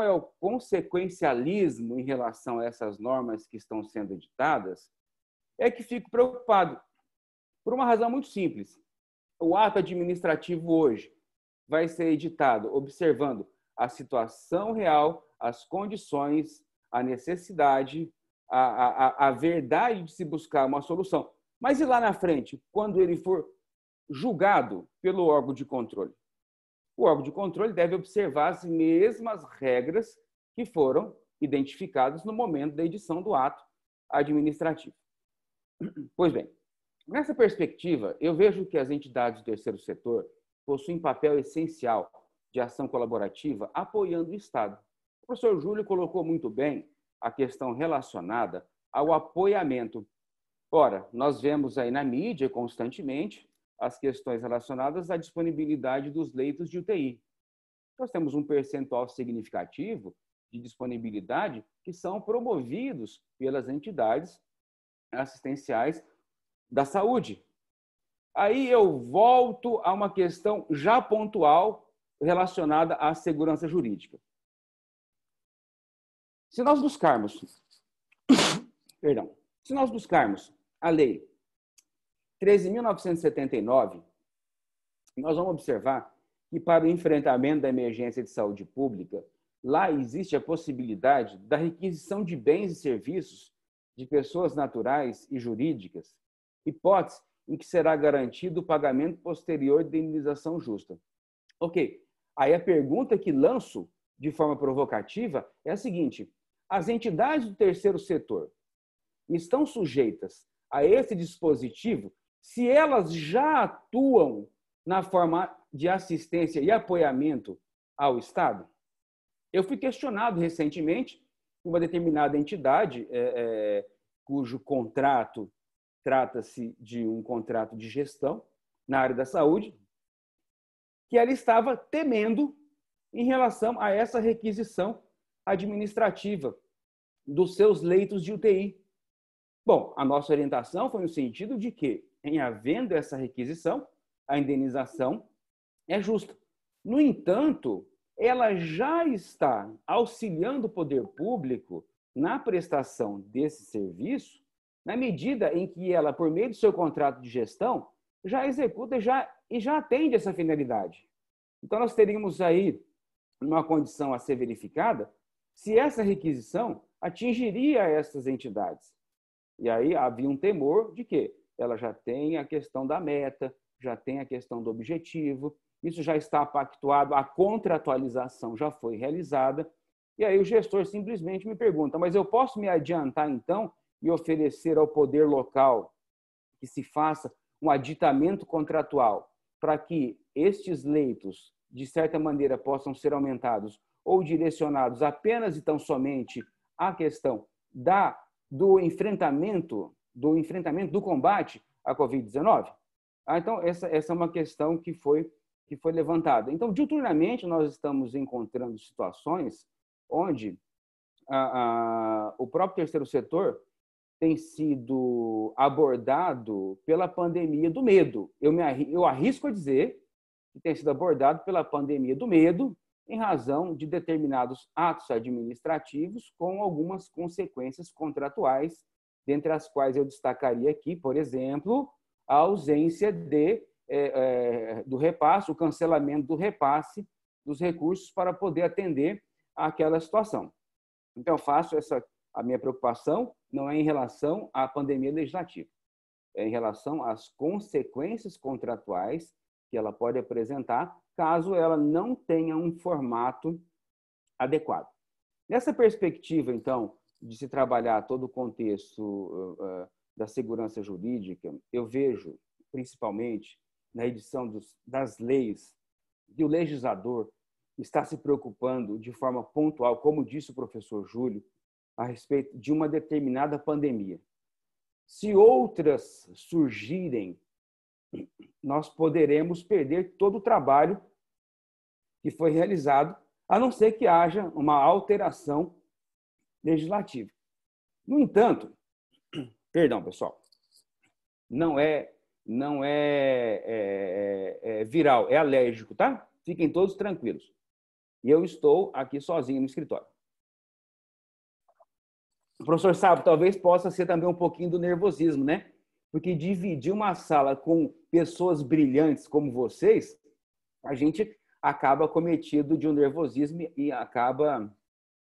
é o consequencialismo em relação a essas normas que estão sendo editadas, é que fico preocupado por uma razão muito simples. O ato administrativo hoje vai ser editado observando a situação real, as condições, a necessidade, a verdade de se buscar uma solução. Mas e lá na frente, quando ele for julgado pelo órgão de controle? O órgão de controle deve observar as mesmas regras que foram identificadas no momento da edição do ato administrativo. Pois bem, nessa perspectiva, eu vejo que as entidades do terceiro setor possuem papel essencial de ação colaborativa apoiando o Estado. O professor Júlio colocou muito bem a questão relacionada ao apoiamento. Ora, nós vemos aí na mídia constantemente as questões relacionadas à disponibilidade dos leitos de UTI. Nós temos um percentual significativo de disponibilidade que são promovidos pelas entidades assistenciais da saúde. Aí eu volto a uma questão já pontual relacionada à segurança jurídica. Se nós buscarmos a lei 13.979, nós vamos observar que para o enfrentamento da emergência de saúde pública, lá existe a possibilidade da requisição de bens e serviços de pessoas naturais e jurídicas, hipótese em que será garantido o pagamento posterior de indenização justa. Ok, aí a pergunta que lanço de forma provocativa é a seguinte: as entidades do terceiro setor estão sujeitas a esse dispositivo se elas já atuam na forma de assistência e apoiamento ao Estado? Eu fui questionado recentemente por uma determinada entidade cujo contrato trata-se de um contrato de gestão na área da saúde, que ela estava temendo em relação a essa requisição administrativa dos seus leitos de UTI. Bom, a nossa orientação foi no sentido de que, em havendo essa requisição, a indenização é justa. No entanto, ela já está auxiliando o poder público na prestação desse serviço, na medida em que ela, por meio do seu contrato de gestão, já executa e já atende essa finalidade. Então, nós teríamos aí uma condição a ser verificada se essa requisição atingiria essas entidades. E aí havia um temor de que ela já tem a questão da meta, já tem a questão do objetivo, isso já está pactuado, a contratualização já foi realizada, e aí o gestor simplesmente me pergunta: mas eu posso me adiantar então e oferecer ao poder local que se faça um aditamento contratual para que estes leitos, de certa maneira, possam ser aumentados ou direcionados apenas e tão somente à questão do enfrentamento do combate à Covid-19? Então, essa é uma questão que foi que foi levantada. Então, diuturnamente, nós estamos encontrando situações onde o próprio terceiro setor tem sido abordado pela pandemia do medo. Eu arrisco a dizer que tem sido abordado pela pandemia do medo em razão de determinados atos administrativos com algumas consequências contratuais, dentre as quais eu destacaria aqui, por exemplo, a ausência do repasse, o cancelamento do repasse dos recursos para poder atender àquela situação. Então, a minha preocupação não é em relação à pandemia legislativa, é em relação às consequências contratuais que ela pode apresentar caso ela não tenha um formato adequado. Nessa perspectiva, então, de se trabalhar todo o contexto da segurança jurídica, eu vejo, principalmente, na edição das leis, que o legislador está se preocupando de forma pontual, como disse o professor Júlio, a respeito de uma determinada pandemia. Se outras surgirem, nós poderemos perder todo o trabalho que foi realizado, a não ser que haja uma alteração legislativa. No entanto, perdão, pessoal, não é viral, é alérgico, tá? Fiquem todos tranquilos. E eu estou aqui sozinho no escritório. O professor Sábio talvez possa ser também um pouquinho do nervosismo, né? Porque dividir uma sala com pessoas brilhantes como vocês, a gente acaba cometido de um nervosismo e acaba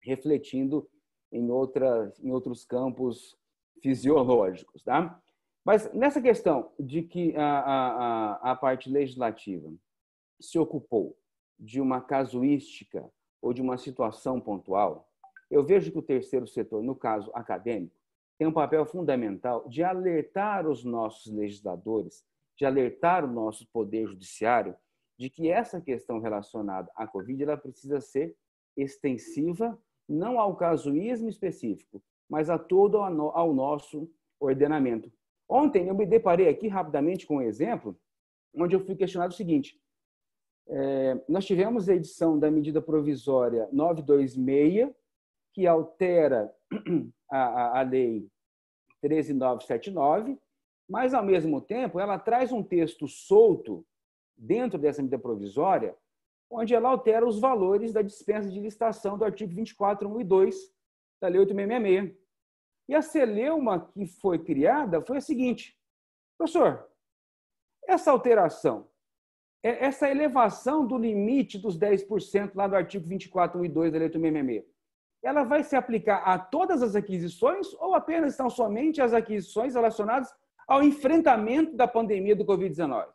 refletindo em outros campos fisiológicos, tá? Mas nessa questão de que a parte legislativa se ocupou de uma casuística ou de uma situação pontual, eu vejo que o terceiro setor, no caso acadêmico, tem um papel fundamental de alertar os nossos legisladores, de alertar o nosso poder judiciário de que essa questão relacionada à Covid ela precisa ser extensiva, não ao casuísmo específico, mas a todo ao nosso ordenamento. Ontem eu me deparei aqui rapidamente com um exemplo onde eu fui questionado o seguinte: nós tivemos a edição da medida provisória 926, que altera a lei 13979, mas, ao mesmo tempo, ela traz um texto solto dentro dessa medida provisória, onde ela altera os valores da dispensa de licitação do artigo 24.1 e 2 da Lei 8.666. E a celeuma que foi criada foi a seguinte: professor, essa alteração, essa elevação do limite dos 10% lá do artigo 24.1 e 2 da Lei 8.666, ela vai se aplicar a todas as aquisições ou apenas são somente as aquisições relacionadas ao enfrentamento da pandemia do Covid-19?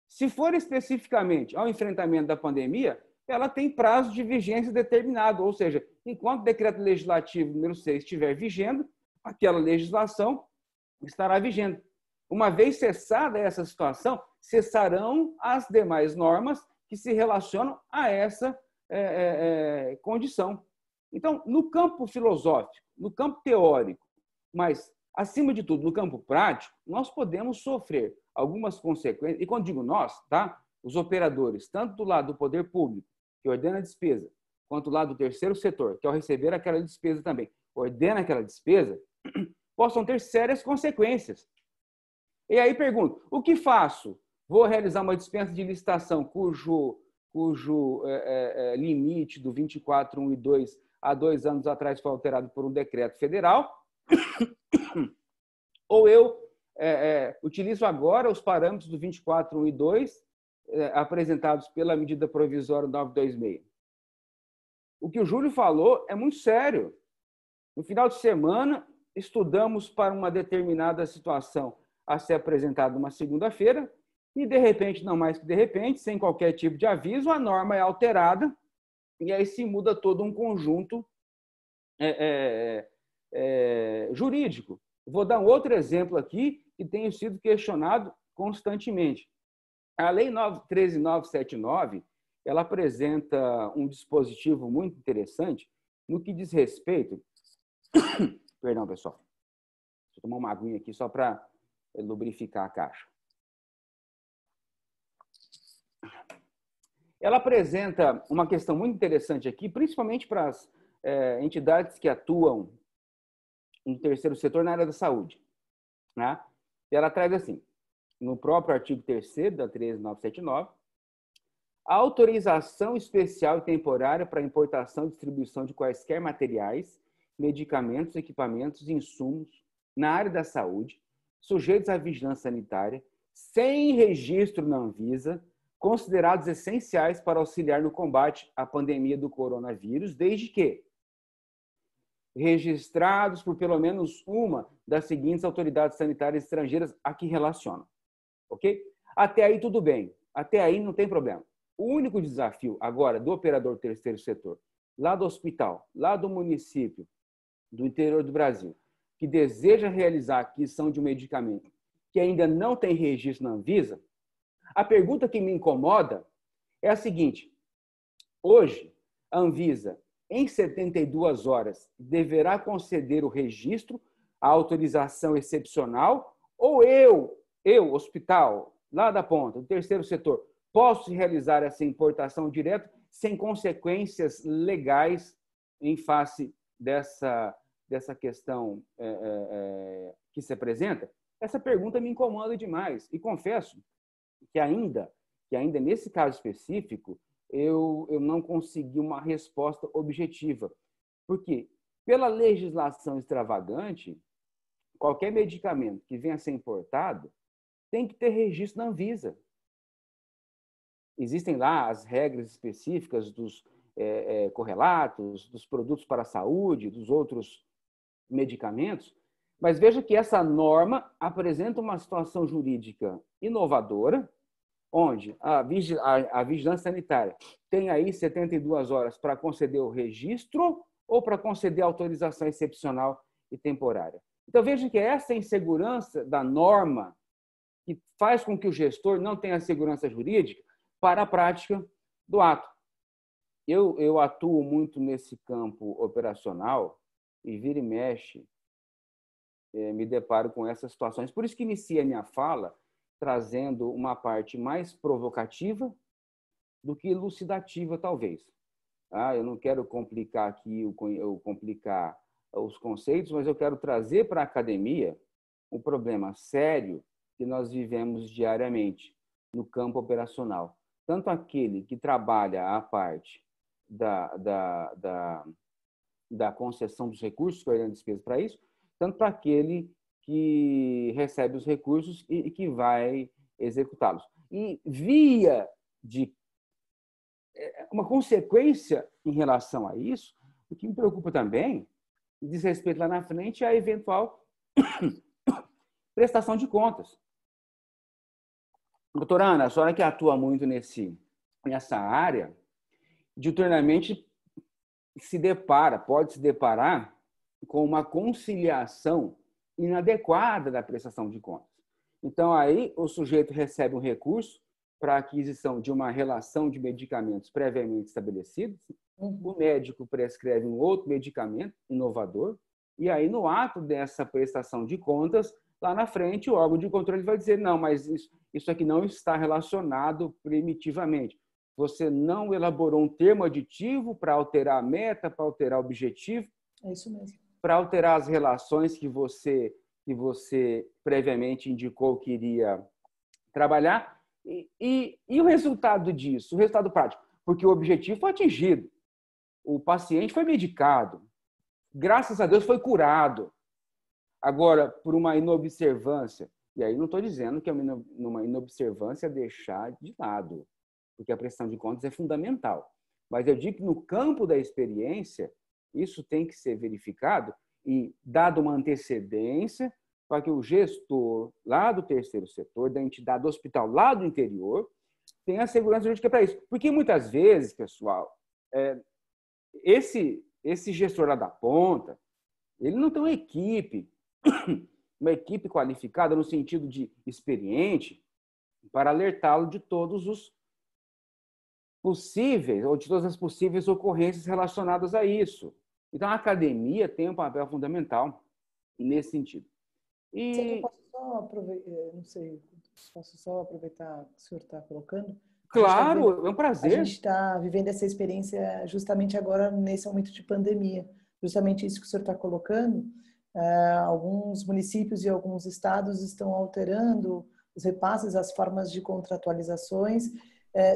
Se for especificamente ao enfrentamento da pandemia, ela tem prazo de vigência determinado, ou seja, enquanto o decreto legislativo número 6 estiver vigendo, aquela legislação estará vigente. Uma vez cessada essa situação, cessarão as demais normas que se relacionam a essa condição. Então, no campo filosófico, no campo teórico, mas, acima de tudo, no campo prático, nós podemos sofrer algumas consequências, e quando digo nós, tá? Os operadores, tanto do lado do poder público, que ordena a despesa, quanto do lado do terceiro setor, que ao receber aquela despesa também ordena aquela despesa, possam ter sérias consequências. E aí pergunto, o que faço? Vou realizar uma dispensa de licitação cujo limite do 24.1 e 2 há 2 anos atrás foi alterado por um decreto federal, ou eu utilizo agora os parâmetros do 24.1 e 2 apresentados pela medida provisória 926. O que o Júlio falou é muito sério. No final de semana, estudamos para uma determinada situação a ser apresentada numa segunda-feira, e, de repente, não mais que de repente, sem qualquer tipo de aviso, a norma é alterada e aí se muda todo um conjunto jurídico. Vou dar um outro exemplo aqui que tem sido questionado constantemente. A Lei 13.979, ela apresenta um dispositivo muito interessante no que diz respeito... Perdão, pessoal. Deixa eu tomar uma aguinha aqui só para lubrificar a caixa. ela apresenta uma questão muito interessante aqui, principalmente para as entidades que atuam no terceiro setor na área da saúde, né? E ela traz assim, no próprio artigo 3º da 13979, a autorização especial e temporária para importação e distribuição de quaisquer materiais, medicamentos, equipamentos e insumos na área da saúde, sujeitos à vigilância sanitária, sem registro na Anvisa, considerados essenciais para auxiliar no combate à pandemia do coronavírus, desde que registrados por pelo menos uma das seguintes autoridades sanitárias estrangeiras a que relacionam. Ok? Até aí tudo bem. Até aí não tem problema. O único desafio agora do operador terceiro setor, lá do hospital, lá do município, do interior do Brasil, que deseja realizar a aquisição de um medicamento que ainda não tem registro na Anvisa, a pergunta que me incomoda é a seguinte: hoje, a Anvisa, em 72 horas, deverá conceder o registro, a autorização excepcional, ou eu, hospital, lá da ponta, do terceiro setor, posso realizar essa importação direta sem consequências legais em face dessa questão que se apresenta? Essa pergunta me incomoda demais. E confesso que ainda nesse caso específico, eu não consegui uma resposta objetiva. Porque, pela legislação extravagante, qualquer medicamento que venha a ser importado tem que ter registro na Anvisa. Existem lá as regras específicas dos correlatos, dos produtos para a saúde, dos outros medicamentos, mas veja que essa norma apresenta uma situação jurídica inovadora, onde a vigilância sanitária tem aí 72 horas para conceder o registro ou para conceder a autorização excepcional e temporária. Então, veja que essa insegurança da norma que faz com que o gestor não tenha segurança jurídica para a prática do ato. Eu atuo muito nesse campo operacional e vira e mexe, me deparo com essas situações. Por isso que inicia a minha fala trazendo uma parte mais provocativa do que elucidativa, talvez. Eu não quero complicar aqui, complicar os conceitos, mas eu quero trazer para a academia um problema sério que nós vivemos diariamente no campo operacional. Tanto aquele que trabalha a parte da concessão dos recursos, coordenando despesa para isso, tanto para aquele que recebe os recursos e que vai executá-los. E via de uma consequência em relação a isso, o que me preocupa também, diz respeito lá na frente à eventual prestação de contas. Doutora Ana, a senhora que atua muito nessa área, diuturnamente pode se deparar com uma conciliação inadequada da prestação de contas. Então, aí o sujeito recebe um recurso para a aquisição de uma relação de medicamentos previamente estabelecidos, o médico prescreve um outro medicamento inovador, e aí, no ato dessa prestação de contas, lá na frente, o órgão de controle vai dizer: não, mas isso aqui não está relacionado primitivamente. Você não elaborou um termo aditivo para alterar a meta, para alterar o objetivo. É isso mesmo. Para alterar as relações que você previamente indicou que iria trabalhar. E o resultado disso, o resultado prático? Porque o objetivo foi atingido. O paciente foi medicado. Graças a Deus foi curado. Agora, por uma inobservância, e aí não estou dizendo que é uma inobservância deixar de lado, porque a prestação de contas é fundamental. Mas eu digo que no campo da experiência, isso tem que ser verificado e dado uma antecedência para que o gestor lá do terceiro setor, da entidade do hospital lá do interior, tenha a segurança jurídica para isso. Porque muitas vezes, pessoal, esse gestor lá da ponta, ele não tem uma equipe qualificada no sentido de experiente para alertá-lo de todos os possíveis ou de todas as possíveis ocorrências relacionadas a isso. Então, a academia tem um papel fundamental nesse sentido. Eu posso só aproveitar, não sei, posso só aproveitar que o senhor está colocando? Claro, é um A prazer. gente está vivendo essa experiência justamente agora, nesse momento de pandemia. Justamente isso que o senhor está colocando. Alguns municípios e alguns estados estão alterando os repasses, as formas de contratualizações,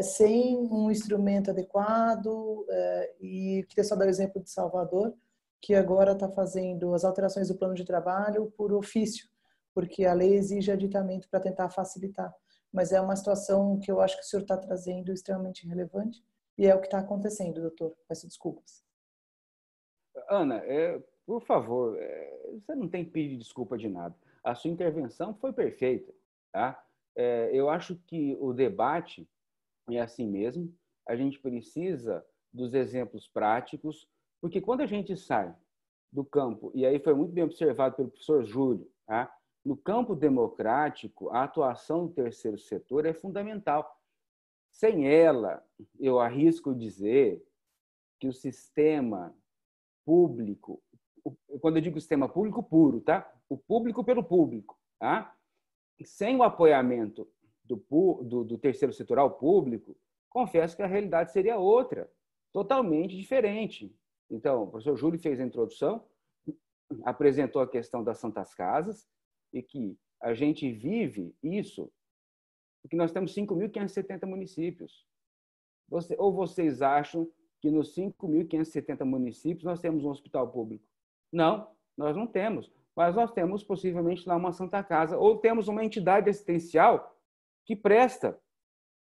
sem um instrumento adequado. E queria só dar o exemplo de Salvador, que agora está fazendo as alterações do plano de trabalho por ofício, porque a lei exige aditamento para tentar facilitar. Mas é uma situação que eu acho que o senhor está trazendo extremamente relevante e é o que está acontecendo, doutor. Peço desculpas. Ana, por favor, você não tem que pedir desculpa de nada. A sua intervenção foi perfeita, tá? Eu acho que o debate é assim mesmo. A gente precisa dos exemplos práticos, porque quando a gente sai do campo, e aí foi muito bem observado pelo professor Júlio, tá? No campo democrático, a atuação do terceiro setor é fundamental. Sem ela, eu arrisco dizer que o sistema público, quando eu digo sistema público puro, tá? O público pelo público, tá? Sem o apoiamento do terceiro setor ao público, confesso que a realidade seria outra, totalmente diferente. Então, o professor Júlio fez a introdução, apresentou a questão das Santas Casas, e que a gente vive isso, porque nós temos 5.570 municípios. Ou vocês acham que nos 5.570 municípios nós temos um hospital público? Não, nós não temos. Mas nós temos possivelmente lá uma Santa Casa, ou temos uma entidade assistencial que presta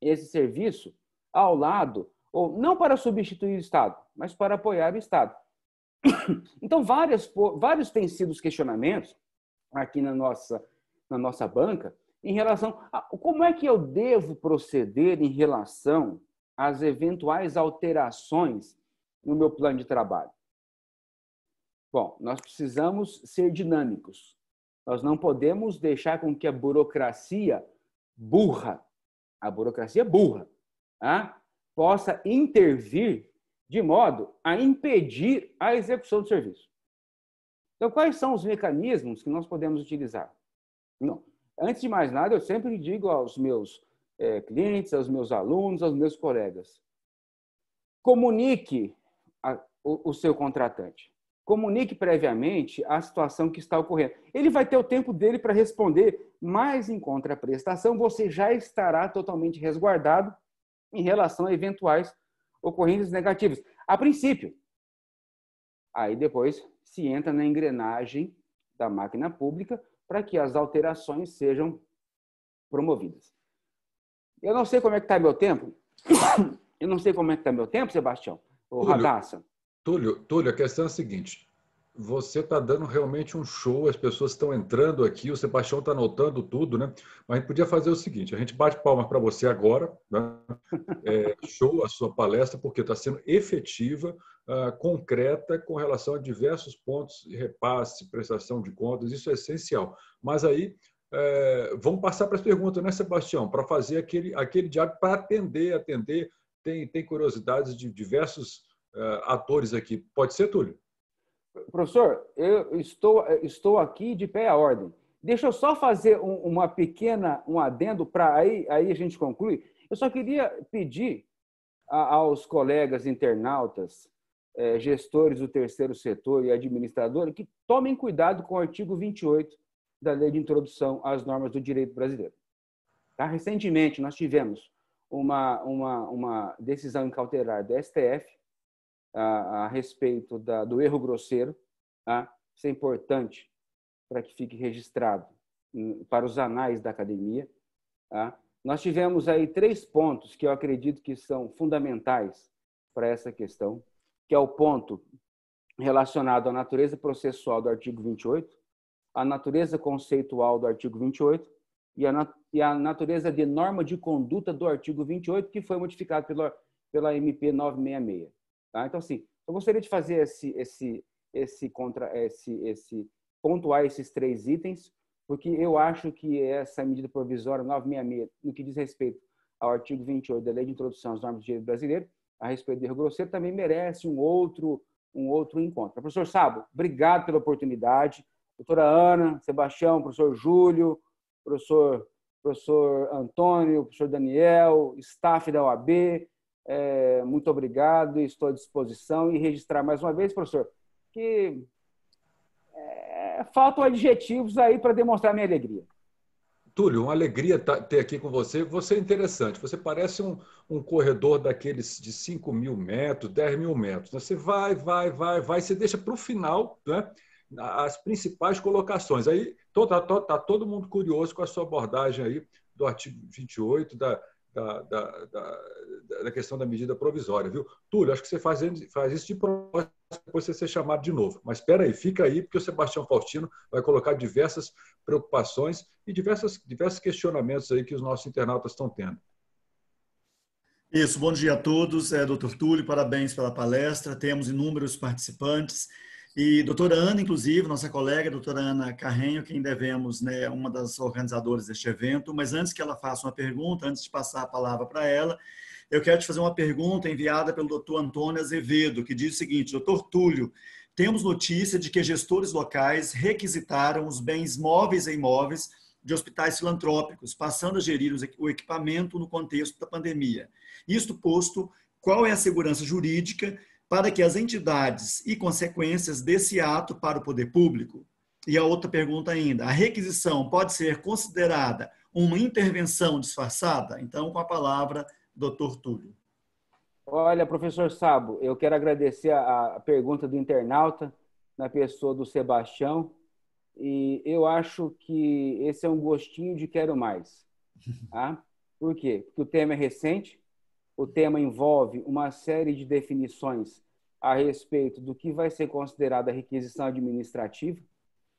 esse serviço ao lado, ou não para substituir o Estado, mas para apoiar o Estado. Então, vários têm sido os questionamentos aqui na nossa banca em relação a como é que eu devo proceder em relação às eventuais alterações no meu plano de trabalho. Bom, nós precisamos ser dinâmicos. Nós não podemos deixar com que a burocracia burra, tá? Possa intervir de modo a impedir a execução do serviço. Então, quais são os mecanismos que nós podemos utilizar? Não. Antes de mais nada, eu sempre digo aos meus clientes, aos meus alunos, aos meus colegas, comunique o seu contratante. Comunique previamente a situação que está ocorrendo. Ele vai ter o tempo dele para responder, mas em contraprestação você já estará totalmente resguardado em relação a eventuais ocorrências negativas. A princípio. Aí depois se entra na engrenagem da máquina pública para que as alterações sejam promovidas. Eu não sei como é que está meu tempo. Eu não sei como é que está meu tempo, Sebastião. Ou Radassa. Túlio, a questão é a seguinte. Você está dando realmente um show, as pessoas estão entrando aqui, o Sebastião está anotando tudo, né? Mas a gente podia fazer o seguinte, a gente bate palmas para você agora, né? Show a sua palestra, porque está sendo efetiva, concreta, com relação a diversos pontos de repasse, prestação de contas, isso é essencial. Mas aí, vamos passar para as perguntas, né, Sebastião? Para fazer aquele diálogo, para atender, tem curiosidades de diversos atores aqui. Pode ser, Túlio? Professor, eu estou aqui de pé à ordem. Deixa eu só fazer um adendo para aí a gente conclui. Eu só queria pedir aos colegas internautas, gestores do terceiro setor e administradores, que tomem cuidado com o artigo 28 da Lei de Introdução às Normas do Direito Brasileiro. Tá? Recentemente, nós tivemos uma decisão cautelar do STF a respeito do erro grosseiro. Tá? Isso é importante para que fique registrado para os anais da academia. Tá? Nós tivemos aí 3 pontos que eu acredito que são fundamentais para essa questão, que é o ponto relacionado à natureza processual do artigo 28, a natureza conceitual do artigo 28 e a natureza de norma de conduta do artigo 28, que foi modificado pela MP 966. Tá? Então, assim, eu gostaria de fazer pontuar esses 3 itens, porque eu acho que essa medida provisória 966, no que diz respeito ao artigo 28 da Lei de Introdução às Normas do Direito Brasileiro, a respeito do erro grosseiro, também merece um outro encontro. Professor Sabo, obrigado pela oportunidade. Doutora Ana, Sebastião, professor Júlio, professor professor Antônio, professor Daniel, staff da OAB, muito obrigado, estou à disposição. E registrar mais uma vez, professor, que faltam adjetivos aí para demonstrar minha alegria. Túlio, uma alegria ter aqui com você. Você é interessante. Você parece um corredor daqueles de 5.000 metros, 10.000 metros. Você vai, você deixa para o final, né, as principais colocações. Aí tá todo mundo curioso com a sua abordagem aí do artigo 28 da questão da medida provisória, viu? Túlio, acho que você faz isso de propósito, depois você ser chamado de novo. Mas espera aí, fica aí, porque o Sebastião Faustino vai colocar diversas preocupações e diversos questionamentos aí que os nossos internautas estão tendo. Isso, bom dia a todos. Doutor Túlio, parabéns pela palestra. Temos inúmeros participantes. E doutora Ana, inclusive, nossa colega, doutora Ana Carrenho, quem devemos, né, uma das organizadoras deste evento. Mas antes que ela faça uma pergunta, antes de passar a palavra para ela, eu quero te fazer uma pergunta enviada pelo doutor Antônio Azevedo, que diz o seguinte: doutor Túlio, temos notícia de que gestores locais requisitaram os bens móveis e imóveis de hospitais filantrópicos, passando a gerir o equipamento no contexto da pandemia. Isto posto, qual é a segurança jurídica para que as entidades e consequências desse ato para o poder público? E a outra pergunta ainda: a requisição pode ser considerada uma intervenção disfarçada? Então, com a palavra, doutor Túlio. Olha, professor Sabo, eu quero agradecer a pergunta do internauta, na pessoa do Sebastião, e eu acho que esse é um gostinho de quero mais. Tá? Por quê? Porque o tema é recente, o tema envolve uma série de definições a respeito do que vai ser considerada requisição administrativa,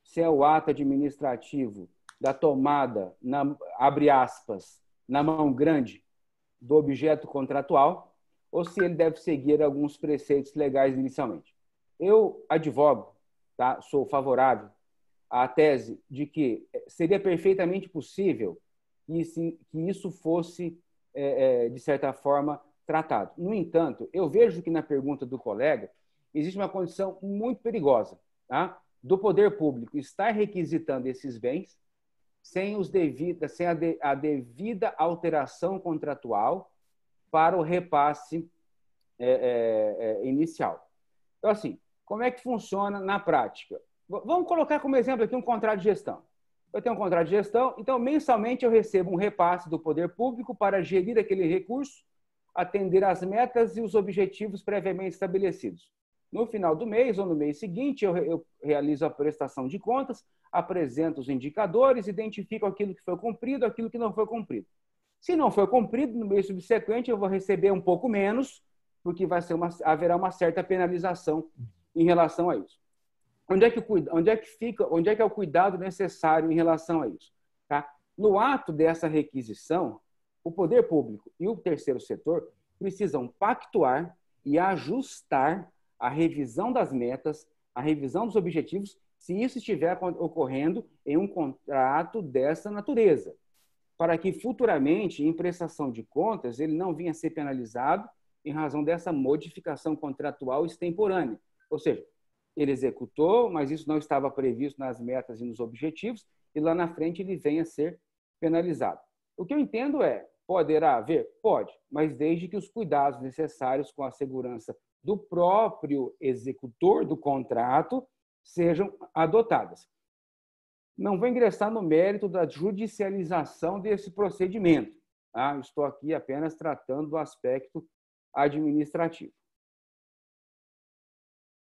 se é o ato administrativo da tomada, abre aspas, na mão grande do objeto contratual, ou se ele deve seguir alguns preceitos legais inicialmente. Eu advogo, tá? Sou favorável à tese de que seria perfeitamente possível que isso fosse, de certa forma, tratado. No entanto, eu vejo que na pergunta do colega existe uma condição muito perigosa, tá? Do poder público estar requisitando esses bens sem a devida alteração contratual para o repasse inicial. Então, assim, como é que funciona na prática? Vamos colocar como exemplo aqui um contrato de gestão. Eu tenho um contrato de gestão, então mensalmente eu recebo um repasse do poder público para gerir aquele recurso, atender às metas e os objetivos previamente estabelecidos. No final do mês ou no mês seguinte, eu realizo a prestação de contas, apresento os indicadores, identifico aquilo que foi cumprido, aquilo que não foi cumprido. Se não foi cumprido, no mês subsequente eu vou receber um pouco menos, porque haverá uma certa penalização em relação a isso. Onde é que é o cuidado necessário em relação a isso? Tá? No ato dessa requisição, o poder público e o terceiro setor precisam pactuar e ajustar a revisão das metas, a revisão dos objetivos, se isso estiver ocorrendo em um contrato dessa natureza, para que futuramente, em prestação de contas, ele não venha a ser penalizado em razão dessa modificação contratual extemporânea. Ou seja, ele executou, mas isso não estava previsto nas metas e nos objetivos, e lá na frente ele venha a ser penalizado. O que eu entendo poderá haver? Pode, mas desde que os cuidados necessários com a segurança do próprio executor do contrato sejam adotados. Não vou ingressar no mérito da judicialização desse procedimento. Tá? Estou aqui apenas tratando do aspecto administrativo.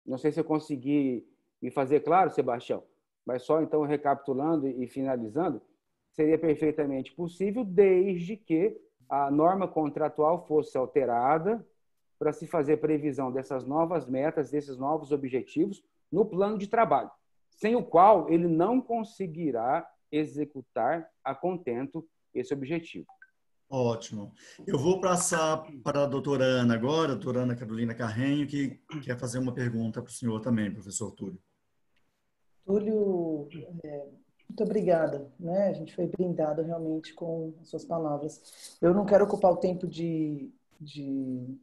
Não sei se eu consegui me fazer claro, Sebastião, mas só então recapitulando e finalizando, seria perfeitamente possível desde que a norma contratual fosse alterada para se fazer previsão dessas novas metas, desses novos objetivos no plano de trabalho, sem o qual ele não conseguirá executar a contento esse objetivo. Ótimo. Eu vou passar para a doutora Ana agora, a doutora Ana Carolina Carrenho, que quer fazer uma pergunta para o senhor também, professor Túlio. Túlio, muito obrigada, né? A gente foi brindado realmente com as suas palavras. Eu não quero ocupar o tempo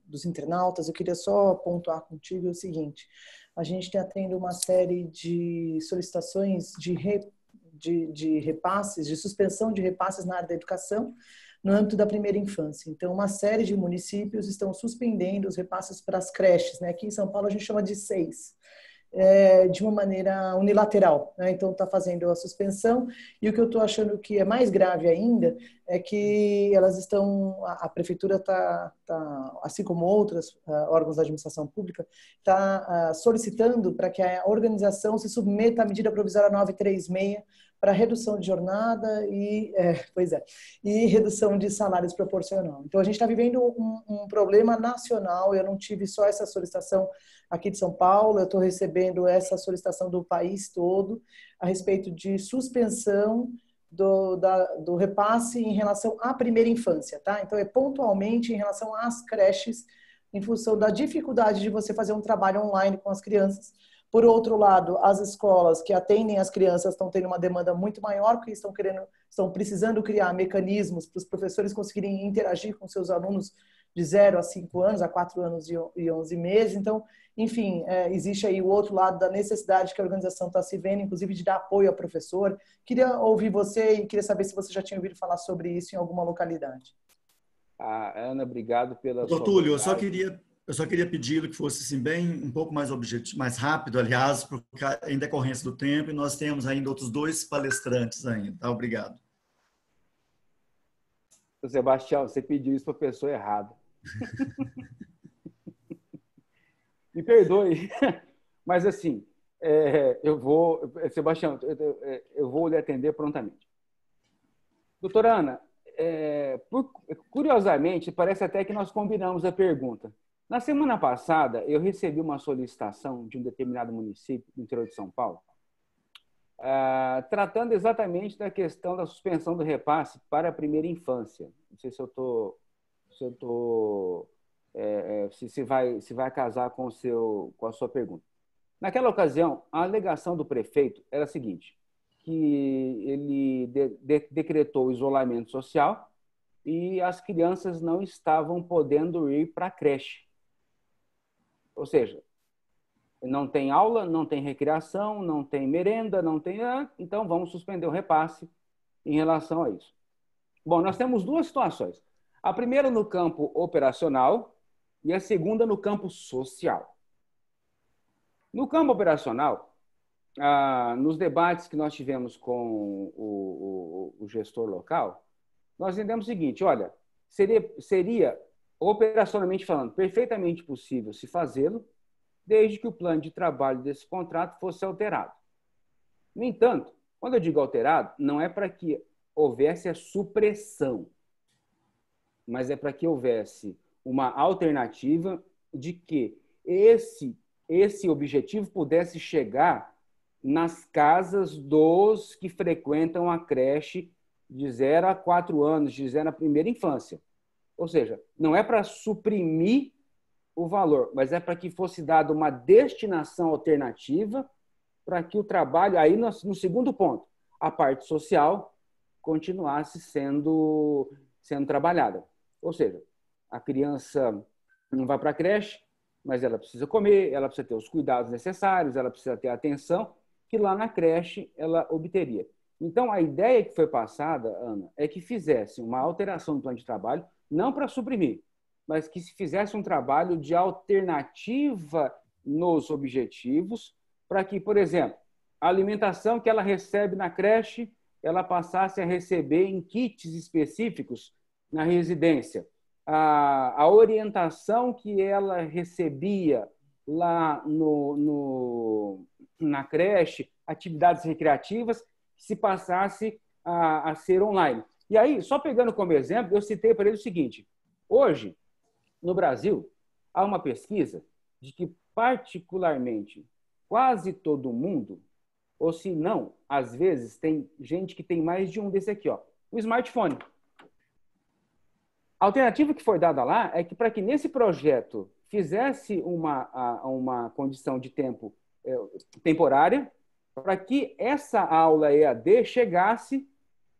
dos internautas, eu queria só pontuar contigo o seguinte: a gente está tendo uma série de solicitações de de repasses, de suspensão de repasses na área da educação, no âmbito da primeira infância. Então, uma série de municípios estão suspendendo os repasses para as creches, né? Aqui em São Paulo a gente chama de 6, de uma maneira unilateral, né? Então, está fazendo a suspensão, e o que eu estou achando que é mais grave ainda é que elas estão, a prefeitura está, assim como outros órgãos da administração pública, está solicitando para que a organização se submeta à medida provisória 936, para redução de jornada e redução de salários proporcional. Então, a gente está vivendo um problema nacional. Eu não tive só essa solicitação aqui de São Paulo, eu estou recebendo essa solicitação do país todo a respeito de suspensão do repasse em relação à primeira infância, tá? Então, é pontualmente em relação às creches, em função da dificuldade de você fazer um trabalho online com as crianças. Por outro lado, as escolas que atendem as crianças estão tendo uma demanda muito maior, porque estão precisando criar mecanismos para os professores conseguirem interagir com seus alunos de 0 a 5 anos, a 4 anos e 11 meses. Então, enfim, existe aí o outro lado da necessidade que a organização está se vendo, inclusive de dar apoio ao professor. Queria ouvir você e queria saber se você já tinha ouvido falar sobre isso em alguma localidade. Ana, obrigado pela Doutor Túlio, eu só queria pedir que fosse assim, bem um pouco mais objetivo, mais rápido, aliás, porque em decorrência do tempo, e nós temos ainda outros 2 palestrantes ainda. Tá? Obrigado. Sebastião, você pediu isso para a pessoa errada. Me perdoe, mas assim, Sebastião, eu vou lhe atender prontamente. Doutora Ana, curiosamente, parece até que nós combinamos a pergunta. Na semana passada, eu recebi uma solicitação de um determinado município do interior de São Paulo, tratando exatamente da questão da suspensão do repasse para a primeira infância. Não sei se vai casar com a sua pergunta. Naquela ocasião, a alegação do prefeito era a seguinte, que ele decretou o isolamento social e as crianças não estavam podendo ir para a creche. Ou seja, não tem aula, não tem recreação, não tem merenda, não tem... então, vamos suspender o repasse em relação a isso. Bom, nós temos 2 situações. A primeira no campo operacional e a segunda no campo social. No campo operacional, nos debates que nós tivemos com o gestor local, nós entendemos o seguinte, olha, seria operacionalmente falando, perfeitamente possível se fazê-lo, desde que o plano de trabalho desse contrato fosse alterado. No entanto, quando eu digo alterado, não é para que houvesse a supressão, mas é para que houvesse uma alternativa de que esse objetivo pudesse chegar nas casas dos que frequentam a creche de 0 a 4 anos, de 0 à primeira infância. Ou seja, não é para suprimir o valor, mas é para que fosse dada uma destinação alternativa para que o trabalho, aí no segundo ponto, a parte social continuasse sendo trabalhada. Ou seja, a criança não vai para a creche, mas ela precisa comer, ela precisa ter os cuidados necessários, ela precisa ter a atenção que lá na creche ela obteria. Então, a ideia que foi passada, Ana, é que fizesse uma alteração do plano de trabalho, não para suprimir, mas que se fizesse um trabalho de alternativa nos objetivos, para que, por exemplo, a alimentação que ela recebe na creche, ela passasse a receber em kits específicos na residência. A orientação que ela recebia lá na creche, atividades recreativas, se passasse a ser online. E aí, só pegando como exemplo, eu citei para ele o seguinte, hoje, no Brasil, há uma pesquisa de que, particularmente, quase todo mundo, ou se não, às vezes, tem gente que tem mais de um desse aqui, ó, o smartphone. A alternativa que foi dada lá é que, para que nesse projeto fizesse uma condição de tempo temporária, para que essa aula EAD chegasse,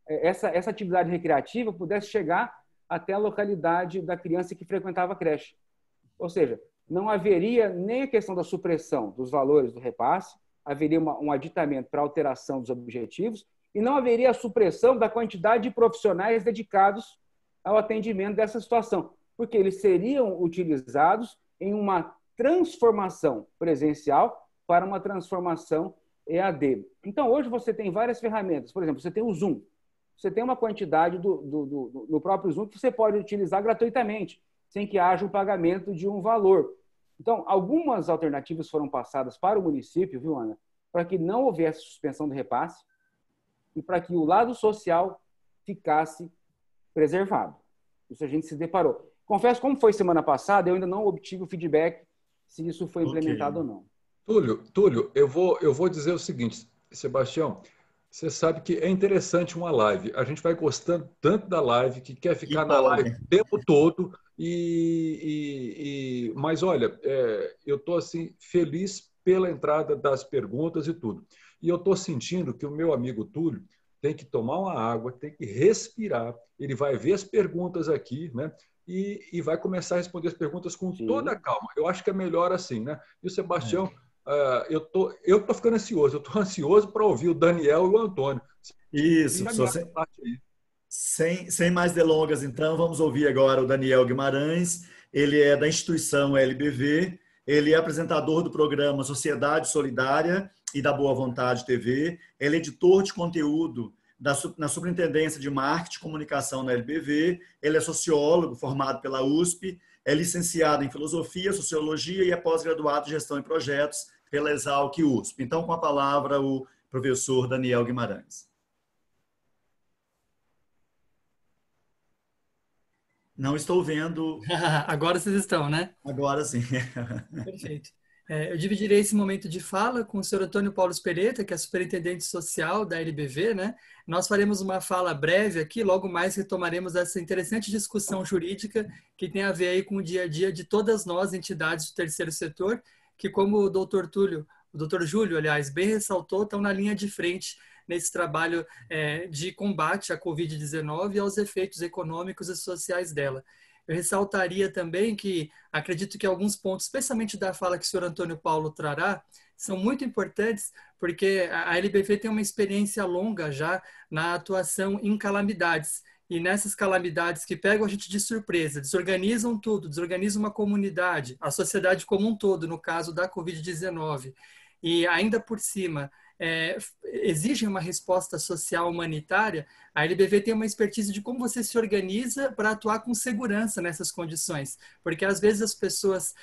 essa atividade recreativa pudesse chegar até a localidade da criança que frequentava a creche. Ou seja, não haveria nem a questão da supressão dos valores do repasse, haveria um aditamento para alteração dos objetivos e não haveria a supressão da quantidade de profissionais dedicados ao atendimento dessa situação, porque eles seriam utilizados em uma transformação presencial para uma transformação EAD. Então, hoje você tem várias ferramentas. Por exemplo, você tem o Zoom. Você tem uma quantidade no próprio Zoom que você pode utilizar gratuitamente, sem que haja o pagamento de um valor. Então, algumas alternativas foram passadas para o município, viu, Ana? Para que não houvesse suspensão do repasse e para que o lado social ficasse preservado. Isso a gente se deparou. Confesso, como foi semana passada, eu ainda não obtive o feedback se isso foi implementado ou não. Túlio, eu vou dizer o seguinte, Sebastião, você sabe que é interessante uma live. A gente vai gostando tanto da live que quer ficar na live o tempo todo. Mas olha, eu estou assim, feliz pela entrada das perguntas e tudo. E eu estou sentindo que o meu amigo Túlio tem que tomar uma água, tem que respirar. Ele vai ver as perguntas aqui, né? E vai começar a responder as perguntas com toda a calma. Eu acho que é melhor assim, né? E o Sebastião, eu tô ficando ansioso. Eu estou ansioso para ouvir o Daniel e o Antônio. Isso, sem mais delongas, então, vamos ouvir agora o Daniel Guimarães. Ele é da instituição LBV, ele é apresentador do programa Sociedade Solidária e da Boa Vontade TV, ele é editor de conteúdo na Superintendência de Marketing e Comunicação na LBV, ele é sociólogo formado pela USP, é licenciado em Filosofia, Sociologia e é pós-graduado em Gestão e Projetos pela Exalc USP. Então, com a palavra, o professor Daniel Guimarães. Não estou vendo. Agora vocês estão, né? Agora sim. Perfeito. Eu dividirei esse momento de fala com o senhor Antônio Paulo Espereta, que é superintendente social da LBV, né? Nós faremos uma fala breve aqui, logo mais retomaremos essa interessante discussão jurídica que tem a ver aí com o dia a dia de todas nós, entidades do terceiro setor, que como o doutor Júlio, aliás, bem ressaltou, estão na linha de frente nesse trabalho de combate à Covid-19 e aos efeitos econômicos e sociais dela. Eu ressaltaria também que acredito que alguns pontos, especialmente da fala que o senhor Antônio Paulo trará, são muito importantes porque a LBV tem uma experiência longa já na atuação em calamidades. E nessas calamidades que pegam a gente de surpresa, desorganizam tudo, desorganizam uma comunidade, a sociedade como um todo, no caso da Covid-19, e ainda por cima exigem uma resposta social humanitária, a LBV tem uma expertise de como você se organiza para atuar com segurança nessas condições, porque às vezes as pessoas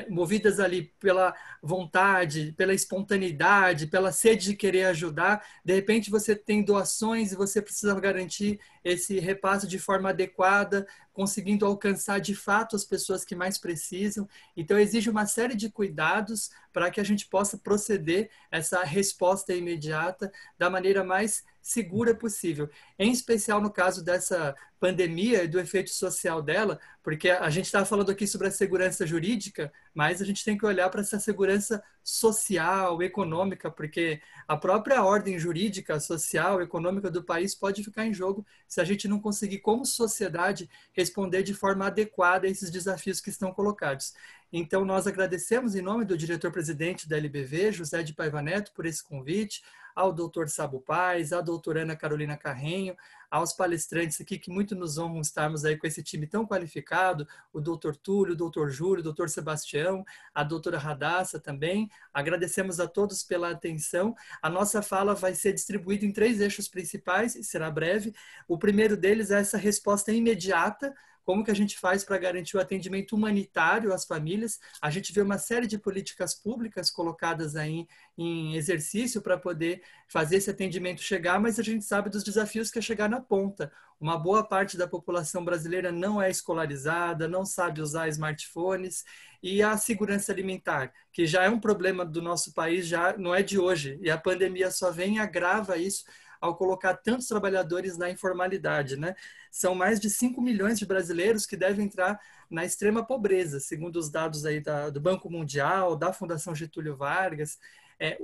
movidas ali pela vontade, pela espontaneidade, pela sede de querer ajudar, de repente você tem doações e você precisa garantir esse repasse de forma adequada, conseguindo alcançar de fato as pessoas que mais precisam. Então exige uma série de cuidados para que a gente possa proceder essa resposta imediata da maneira mais segura possível. Em especial no caso dessa pandemia e do efeito social dela, porque a gente está falando aqui sobre a segurança jurídica, mas a gente tem que olhar para essa segurança social, econômica, porque a própria ordem jurídica, social, econômica do país pode ficar em jogo se a gente não conseguir, como sociedade, responder de forma adequada a esses desafios que estão colocados. Então, nós agradecemos em nome do diretor-presidente da LBV, José de Paiva Neto, por esse convite, ao doutor Sabo Paz, à doutora Ana Carolina Carrenho, aos palestrantes aqui que muito nos honram estarmos aí com esse time tão qualificado, o doutor Túlio, o doutor Júlio, o doutor Sebastião, a doutora Radassa também. Agradecemos a todos pela atenção. A nossa fala vai ser distribuída em 3 eixos principais e será breve. O primeiro deles é essa resposta imediata. Como que a gente faz para garantir o atendimento humanitário às famílias? A gente vê uma série de políticas públicas colocadas aí em exercício para poder fazer esse atendimento chegar, mas a gente sabe dos desafios que é chegar na ponta. Uma boa parte da população brasileira não é escolarizada, não sabe usar smartphones, e a segurança alimentar, que já é um problema do nosso país, já não é de hoje, e a pandemia só vem e agrava isso ao colocar tantos trabalhadores na informalidade, né? São mais de 5 milhões de brasileiros que devem entrar na extrema pobreza, segundo os dados aí do Banco Mundial, da Fundação Getúlio Vargas.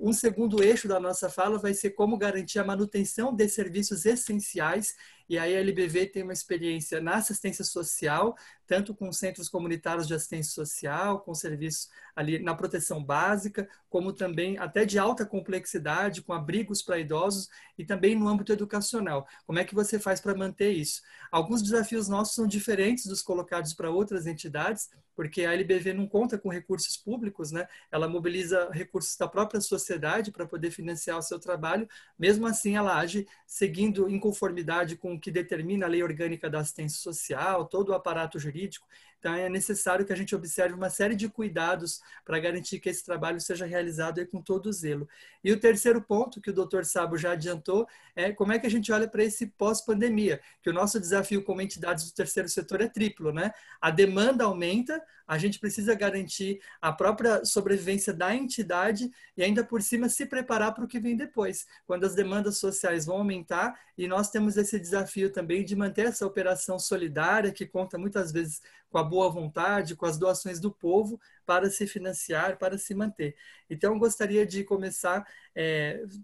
Um segundo eixo da nossa fala vai ser como garantir a manutenção de serviços essenciais e aí a LBV tem uma experiência na assistência social, tanto com centros comunitários de assistência social, com serviços ali na proteção básica, como também até de alta complexidade, com abrigos para idosos e também no âmbito educacional. Como é que você faz para manter isso? Alguns desafios nossos são diferentes dos colocados para outras entidades, porque a LBV não conta com recursos públicos, né? Ela mobiliza recursos da própria sociedade para poder financiar o seu trabalho. Mesmo assim, ela age seguindo em conformidade com o que determina a Lei Orgânica da Assistência Social, todo o aparato jurídico. Então, é necessário que a gente observe uma série de cuidados para garantir que esse trabalho seja realizado aí com todo o zelo. E o terceiro ponto, que o Dr. Sabo já adiantou, é como é que a gente olha para esse pós-pandemia, que o nosso desafio como entidades do terceiro setor é triplo, né? A demanda aumenta, a gente precisa garantir a própria sobrevivência da entidade e ainda por cima se preparar para o que vem depois, quando as demandas sociais vão aumentar, e nós temos esse desafio também de manter essa operação solidária, que conta muitas vezes com a boa vontade, com as doações do povo para se financiar, para se manter. Então, eu gostaria de começar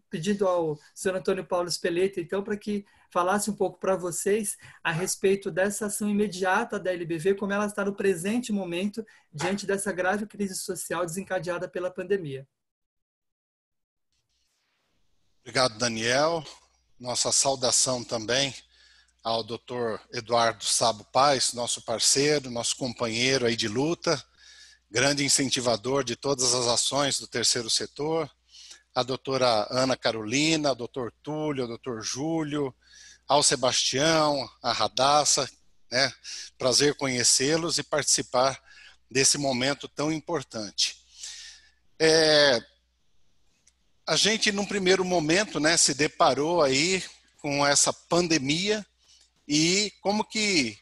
pedindo ao senhor Antônio Paulo Speleta, então, para que falasse um pouco para vocês a respeito dessa ação imediata da LBV, como ela está no presente momento, diante dessa grave crise social desencadeada pela pandemia. Obrigado, Daniel. Nossa saudação também ao Dr. Eduardo Sabo Paes, nosso parceiro, nosso companheiro aí de luta, grande incentivador de todas as ações do terceiro setor, a doutora Ana Carolina, o Dr. Túlio, o Dr. Júlio, ao Sebastião, a Radassa, né? Prazer conhecê-los e participar desse momento tão importante. A gente, num primeiro momento, né, se deparou aí com essa pandemia e como que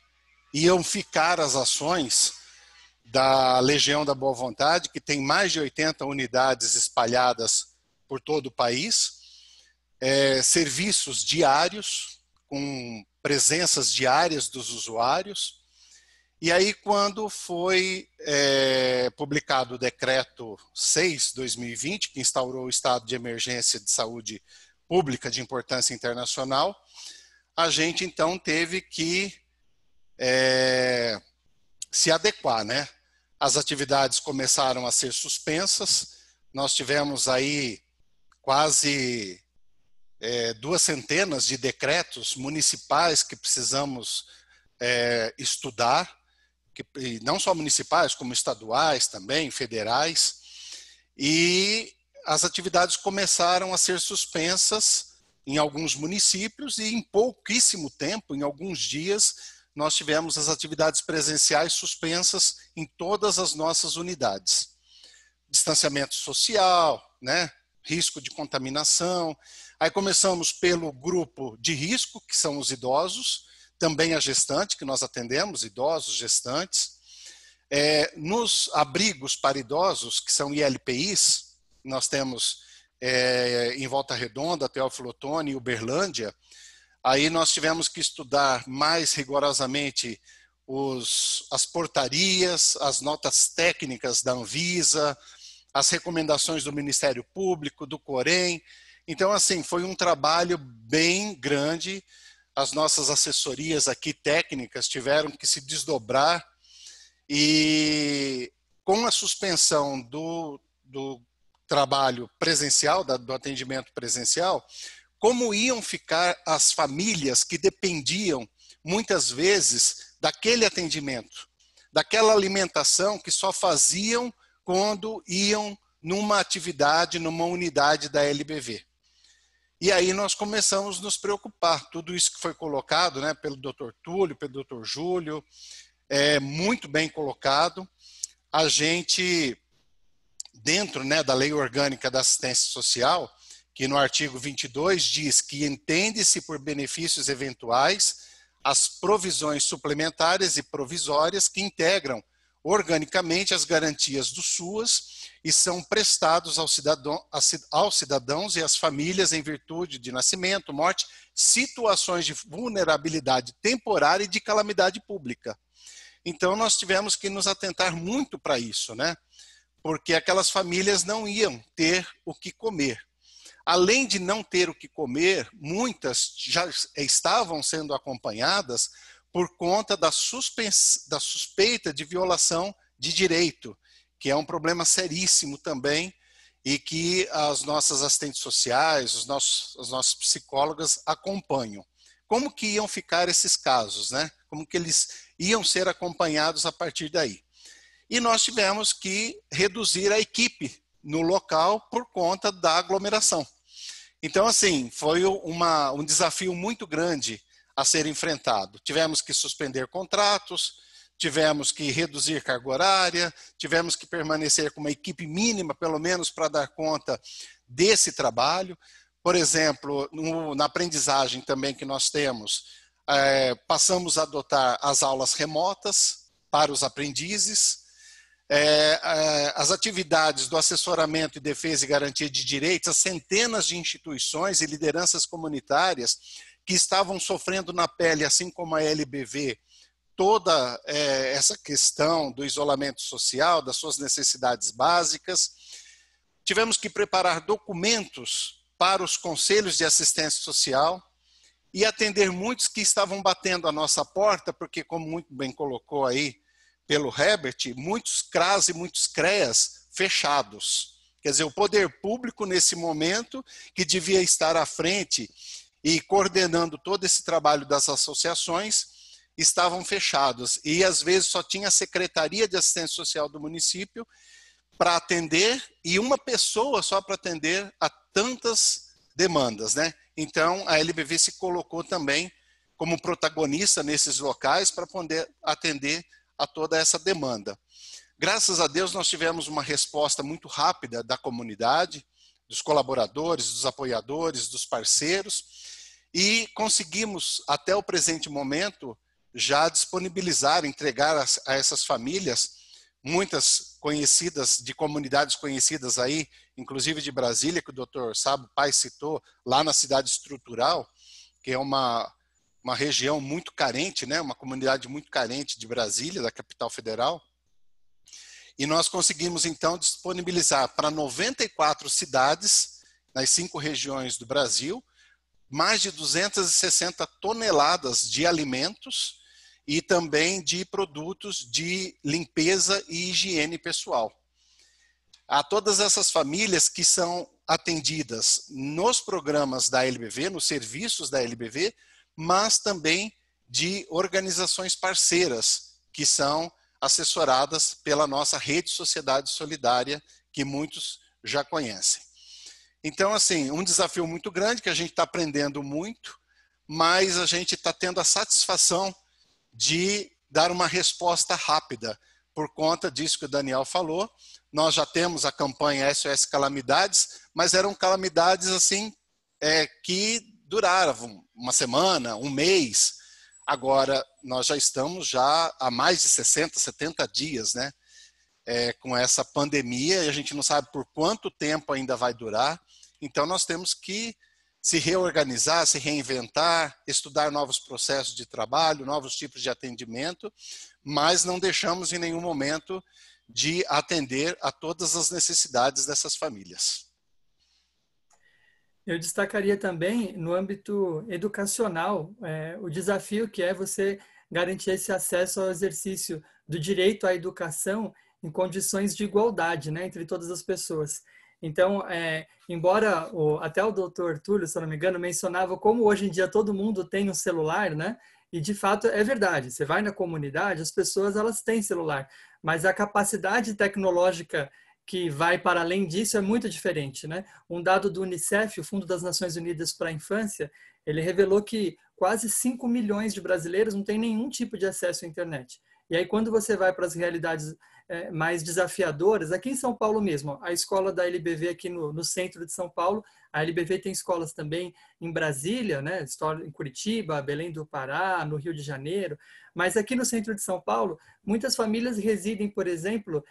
iam ficar as ações da Legião da Boa Vontade, que tem mais de 80 unidades espalhadas por todo o país, serviços diários, com presenças diárias dos usuários. E aí, quando foi publicado o Decreto 6/2020, que instaurou o Estado de Emergência de Saúde Pública de Importância Internacional, a gente, então, teve que se adequar, né? As atividades começaram a ser suspensas, nós tivemos aí quase 200 de decretos municipais que precisamos estudar, e não só municipais, como estaduais também, federais, e as atividades começaram a ser suspensas em alguns municípios e em pouquíssimo tempo, em alguns dias, nós tivemos as atividades presenciais suspensas em todas as nossas unidades. Distanciamento social, né? Risco de contaminação. Aí começamos pelo grupo de risco, que são os idosos, também a gestante, que nós atendemos, idosos, gestantes. Nos abrigos para idosos, que são ILPIs, nós temos em Volta Redonda, Teófilo Otoni e Uberlândia. Aí nós tivemos que estudar mais rigorosamente as portarias, as notas técnicas da Anvisa, as recomendações do Ministério Público, do Corém. Então, assim, foi um trabalho bem grande. As nossas assessorias aqui técnicas tiveram que se desdobrar e com a suspensão do trabalho presencial, do atendimento presencial, como iam ficar as famílias que dependiam, muitas vezes, daquele atendimento, daquela alimentação que só faziam quando iam numa atividade, numa unidade da LBV. E aí nós começamos a nos preocupar. Tudo isso que foi colocado, né, pelo Dr. Túlio, pelo Dr. Júlio, muito bem colocado. A gente, dentro, né, da Lei Orgânica da Assistência Social, que no artigo 22 diz que entende-se por benefícios eventuais as provisões suplementares e provisórias que integram organicamente as garantias do SUAS e são prestados aos cidadãos e às famílias em virtude de nascimento, morte, situações de vulnerabilidade temporária e de calamidade pública. Então, nós tivemos que nos atentar muito para isso, né? Porque aquelas famílias não iam ter o que comer. além de não ter o que comer, muitas já estavam sendo acompanhadas por conta da suspeita de violação de direito, que é um problema seríssimo também, e que as nossas assistentes sociais, as nossas psicólogas acompanham. Como que iam ficar esses casos, né? Como que eles iam ser acompanhados a partir daí? E nós tivemos que reduzir a equipe no local por conta da aglomeração. Então, assim, foi um desafio muito grande a ser enfrentado. Tivemos que suspender contratos, tivemos que reduzir carga horária, tivemos que permanecer com uma equipe mínima, pelo menos, para dar conta desse trabalho. Por exemplo, na aprendizagem também que nós temos, passamos a adotar as aulas remotas para os aprendizes, as atividades do assessoramento e defesa e garantia de direitos, as centenas de instituições e lideranças comunitárias que estavam sofrendo na pele, assim como a LBV, toda essa questão do isolamento social, das suas necessidades básicas. Tivemos que preparar documentos para os conselhos de assistência social e atender muitos que estavam batendo a nossa porta, porque, como muito bem colocou aí pelo Herbert, muitos CRAS e muitos CREAS fechados. Quer dizer, o poder público, nesse momento, que devia estar à frente e coordenando todo esse trabalho das associações, estavam fechados. E, às vezes, só tinha a Secretaria de Assistência Social do município para atender e uma pessoa só para atender a tantas demandas, né? Então, a LBV se colocou também como protagonista nesses locais para poder atender a toda essa demanda. Graças a Deus, nós tivemos uma resposta muito rápida da comunidade, dos colaboradores, dos apoiadores, dos parceiros, e conseguimos, até o presente momento, já disponibilizar, entregar a essas famílias, muitas conhecidas, de comunidades conhecidas aí, inclusive de Brasília, que o Dr. Sabo Pai citou, lá na cidade estrutural, que é uma região muito carente, né? Uma comunidade muito carente de Brasília, da capital federal. E nós conseguimos, então, disponibilizar para 94 cidades, nas 5 regiões do Brasil, mais de 260 toneladas de alimentos e também de produtos de limpeza e higiene pessoal. A todas essas famílias que são atendidas nos programas da LBV, nos serviços da LBV, mas também de organizações parceiras que são assessoradas pela nossa rede Sociedade Solidária, que muitos já conhecem. Então, assim, um desafio muito grande, que a gente está aprendendo muito, mas a gente está tendo a satisfação de dar uma resposta rápida. Por conta disso que o Daniel falou, nós já temos a campanha SOS Calamidades, mas eram calamidades assim que duravam uma semana, um mês. Agora, nós já estamos já há mais de 60, 70 dias, né? Com essa pandemia, e a gente não sabe por quanto tempo ainda vai durar. Então, nós temos que se reorganizar, se reinventar, estudar novos processos de trabalho, novos tipos de atendimento, mas não deixamos em nenhum momento de atender a todas as necessidades dessas famílias. Eu destacaria também, no âmbito educacional, o desafio que é você garantir esse acesso ao exercício do direito à educação em condições de igualdade, né, entre todas as pessoas. Então, embora até o doutor Túlio, se eu não me engano, mencionava como hoje em dia todo mundo tem um celular, né? E de fato é verdade, você vai na comunidade, as pessoas elas têm celular, mas a capacidade tecnológica que vai para além disso é muito diferente, né? Um dado do UNICEF, o Fundo das Nações Unidas para a Infância, ele revelou que quase 5 milhões de brasileiros não têm nenhum tipo de acesso à internet. E aí quando você vai para as realidades mais desafiadoras, aqui em São Paulo mesmo, a escola da LBV aqui no centro de São Paulo, a LBV tem escolas também em Brasília, né, em Curitiba, Belém do Pará, no Rio de Janeiro, mas aqui no centro de São Paulo, muitas famílias residem, por exemplo,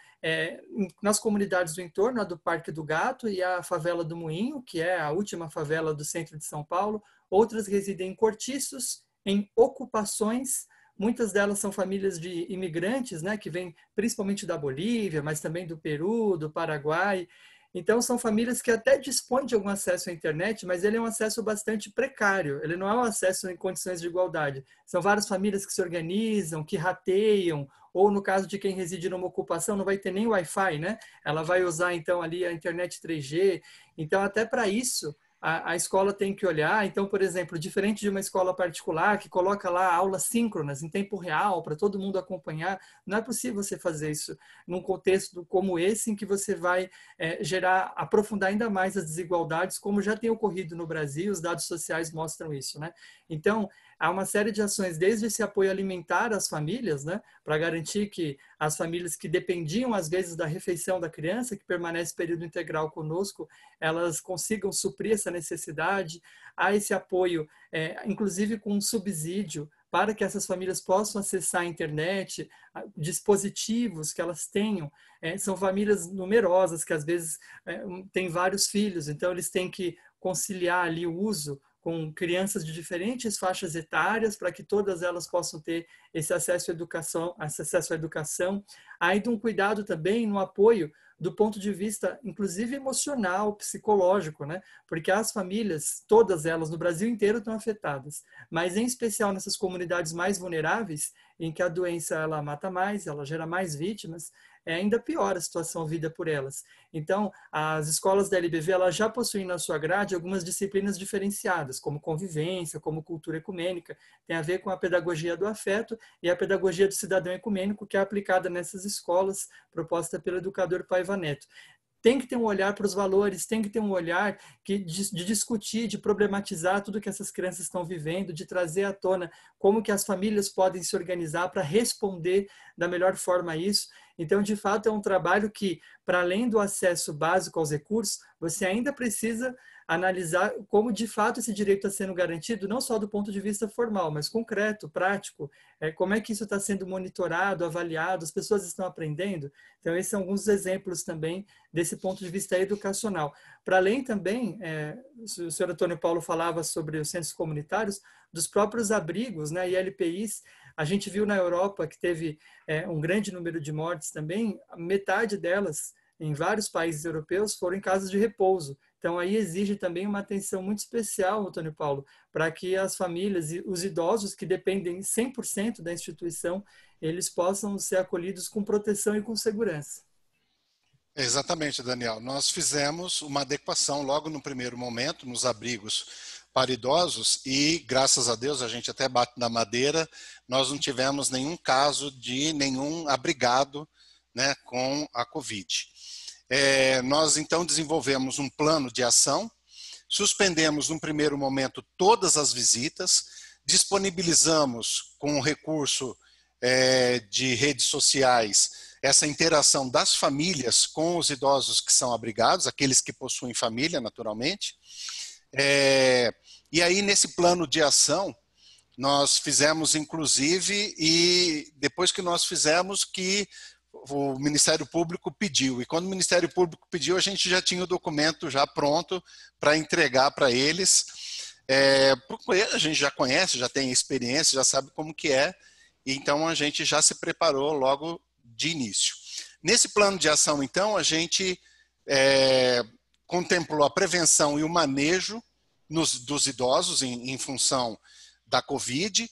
nas comunidades do entorno, a do Parque do Gato e a favela do Moinho, que é a última favela do centro de São Paulo, outras residem em cortiços, em ocupações. Muitas delas são famílias de imigrantes, né, que vêm principalmente da Bolívia, mas também do Peru, do Paraguai. Então, são famílias que até dispõem de algum acesso à internet, mas ele é um acesso bastante precário. Ele não é um acesso em condições de igualdade. São várias famílias que se organizam, que rateiam, ou no caso de quem reside numa ocupação, não vai ter nem Wi-Fi, né? Ela vai usar, então, ali a internet 3G. Então, até para isso, a escola tem que olhar. Então, por exemplo, diferente de uma escola particular que coloca lá aulas síncronas em tempo real para todo mundo acompanhar, não é possível você fazer isso num contexto como esse, em que você vai aprofundar ainda mais as desigualdades, como já tem ocorrido no Brasil. Os dados sociais mostram isso, né? Então, há uma série de ações, desde esse apoio alimentar às famílias, né, para garantir que as famílias que dependiam, às vezes, da refeição da criança, que permanece período integral conosco, elas consigam suprir essa necessidade. Há esse apoio, inclusive com um subsídio, para que essas famílias possam acessar a internet, dispositivos que elas tenham. São famílias numerosas, que às vezes têm vários filhos, então eles têm que conciliar ali o uso com crianças de diferentes faixas etárias, para que todas elas possam ter esse acesso à educação. Há ainda um cuidado também no apoio do ponto de vista, inclusive emocional, psicológico, né? Porque as famílias, todas elas no Brasil inteiro estão afetadas, mas em especial nessas comunidades mais vulneráveis, em que a doença ela mata mais, ela gera mais vítimas, é ainda pior a situação vivida por elas. Então, as escolas da LBV elas já possuem na sua grade algumas disciplinas diferenciadas, como convivência, como cultura ecumênica, tem a ver com a pedagogia do afeto e a pedagogia do cidadão ecumênico, que é aplicada nessas escolas, proposta pelo educador Paiva Neto. Tem que ter um olhar para os valores, tem que ter um olhar de discutir, de problematizar tudo que essas crianças estão vivendo, de trazer à tona como que as famílias podem se organizar para responder da melhor forma a isso. Então, de fato, é um trabalho que, para além do acesso básico aos recursos, você ainda precisa analisar como, de fato, esse direito está sendo garantido, não só do ponto de vista formal, mas concreto, prático. Como é que isso está sendo monitorado, avaliado, as pessoas estão aprendendo? Então, esses são alguns exemplos também desse ponto de vista educacional. Para além também, o senhor Antônio Paulo falava sobre os centros comunitários, dos próprios abrigos, né, e LPIs. A gente viu na Europa que teve um grande número de mortes também, metade delas, em vários países europeus, foram em casas de repouso. Então, aí exige também uma atenção muito especial, Antônio Paulo, para que as famílias e os idosos que dependem 100% da instituição, eles possam ser acolhidos com proteção e com segurança. Exatamente, Daniel. Nós fizemos uma adequação logo no primeiro momento, nos abrigos para idosos, e, graças a Deus, a gente até bate na madeira, nós não tivemos nenhum caso de nenhum abrigado, né, com a Covid. Nós, então, desenvolvemos um plano de ação, suspendemos, num primeiro momento, todas as visitas, disponibilizamos, com o recurso de redes sociais, essa interação das famílias com os idosos que são abrigados, aqueles que possuem família, naturalmente. E aí, nesse plano de ação, nós fizemos, inclusive, e depois que nós fizemos, que o Ministério Público pediu. E quando o Ministério Público pediu, a gente já tinha o documento já pronto para entregar para eles. A gente já conhece, já tem experiência, já sabe como que é. Então, a gente já se preparou logo de início. Nesse plano de ação, então, a gente contemplou a prevenção e o manejo dos idosos em função da Covid,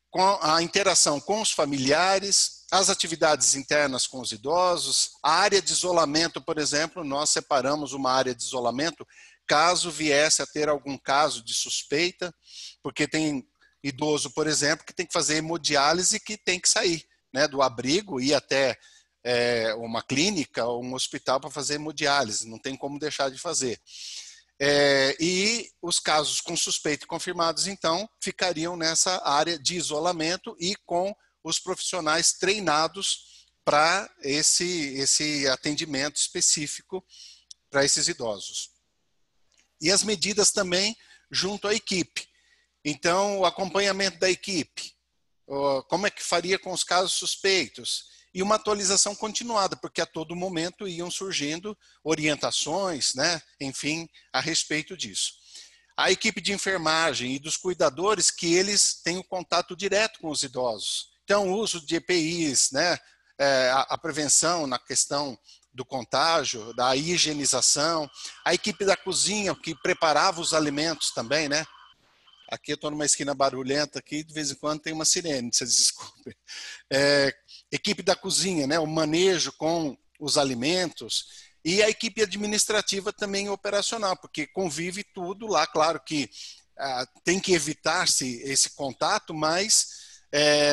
com a interação com os familiares, as atividades internas com os idosos, a área de isolamento, por exemplo, nós separamos uma área de isolamento caso viesse a ter algum caso de suspeita, porque tem idoso, por exemplo, que tem que fazer hemodiálise, que tem que sair, né, do abrigo, ir até uma clínica ou um hospital para fazer hemodiálise, não tem como deixar de fazer. E os casos com suspeita e confirmados, então, ficariam nessa área de isolamento e com os profissionais treinados para esse atendimento específico para esses idosos. E as medidas também junto à equipe. Então, o acompanhamento da equipe, como é que faria com os casos suspeitos? E uma atualização continuada, porque a todo momento iam surgindo orientações, né, enfim, a respeito disso. A equipe de enfermagem e dos cuidadores, que eles têm o contato direto com os idosos. Então, o uso de EPIs, né, a prevenção na questão do contágio, da higienização, a equipe da cozinha que preparava os alimentos também, né? Aqui eu estou numa esquina barulhenta, aqui de vez em quando tem uma sirene, vocês desculpem. Equipe da cozinha, né? O manejo com os alimentos e a equipe administrativa também operacional, porque convive tudo lá, claro que tem que evitar-se esse contato, mas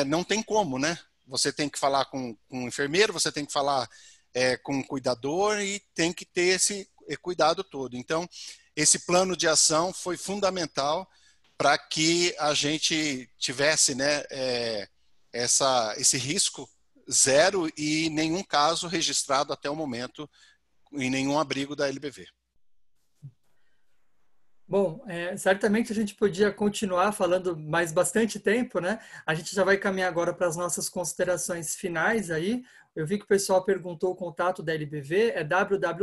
não tem como, né? Você tem que falar com um enfermeiro, você tem que falar com um cuidador e tem que ter esse cuidado todo. Então, esse plano de ação foi fundamental para que a gente tivesse, né, esse risco zero e nenhum caso registrado até o momento em nenhum abrigo da LBV. Bom, certamente a gente podia continuar falando mais bastante tempo, né? A gente já vai caminhar agora para as nossas considerações finais aí. Eu vi que o pessoal perguntou o contato da LBV, é www.lbv.org.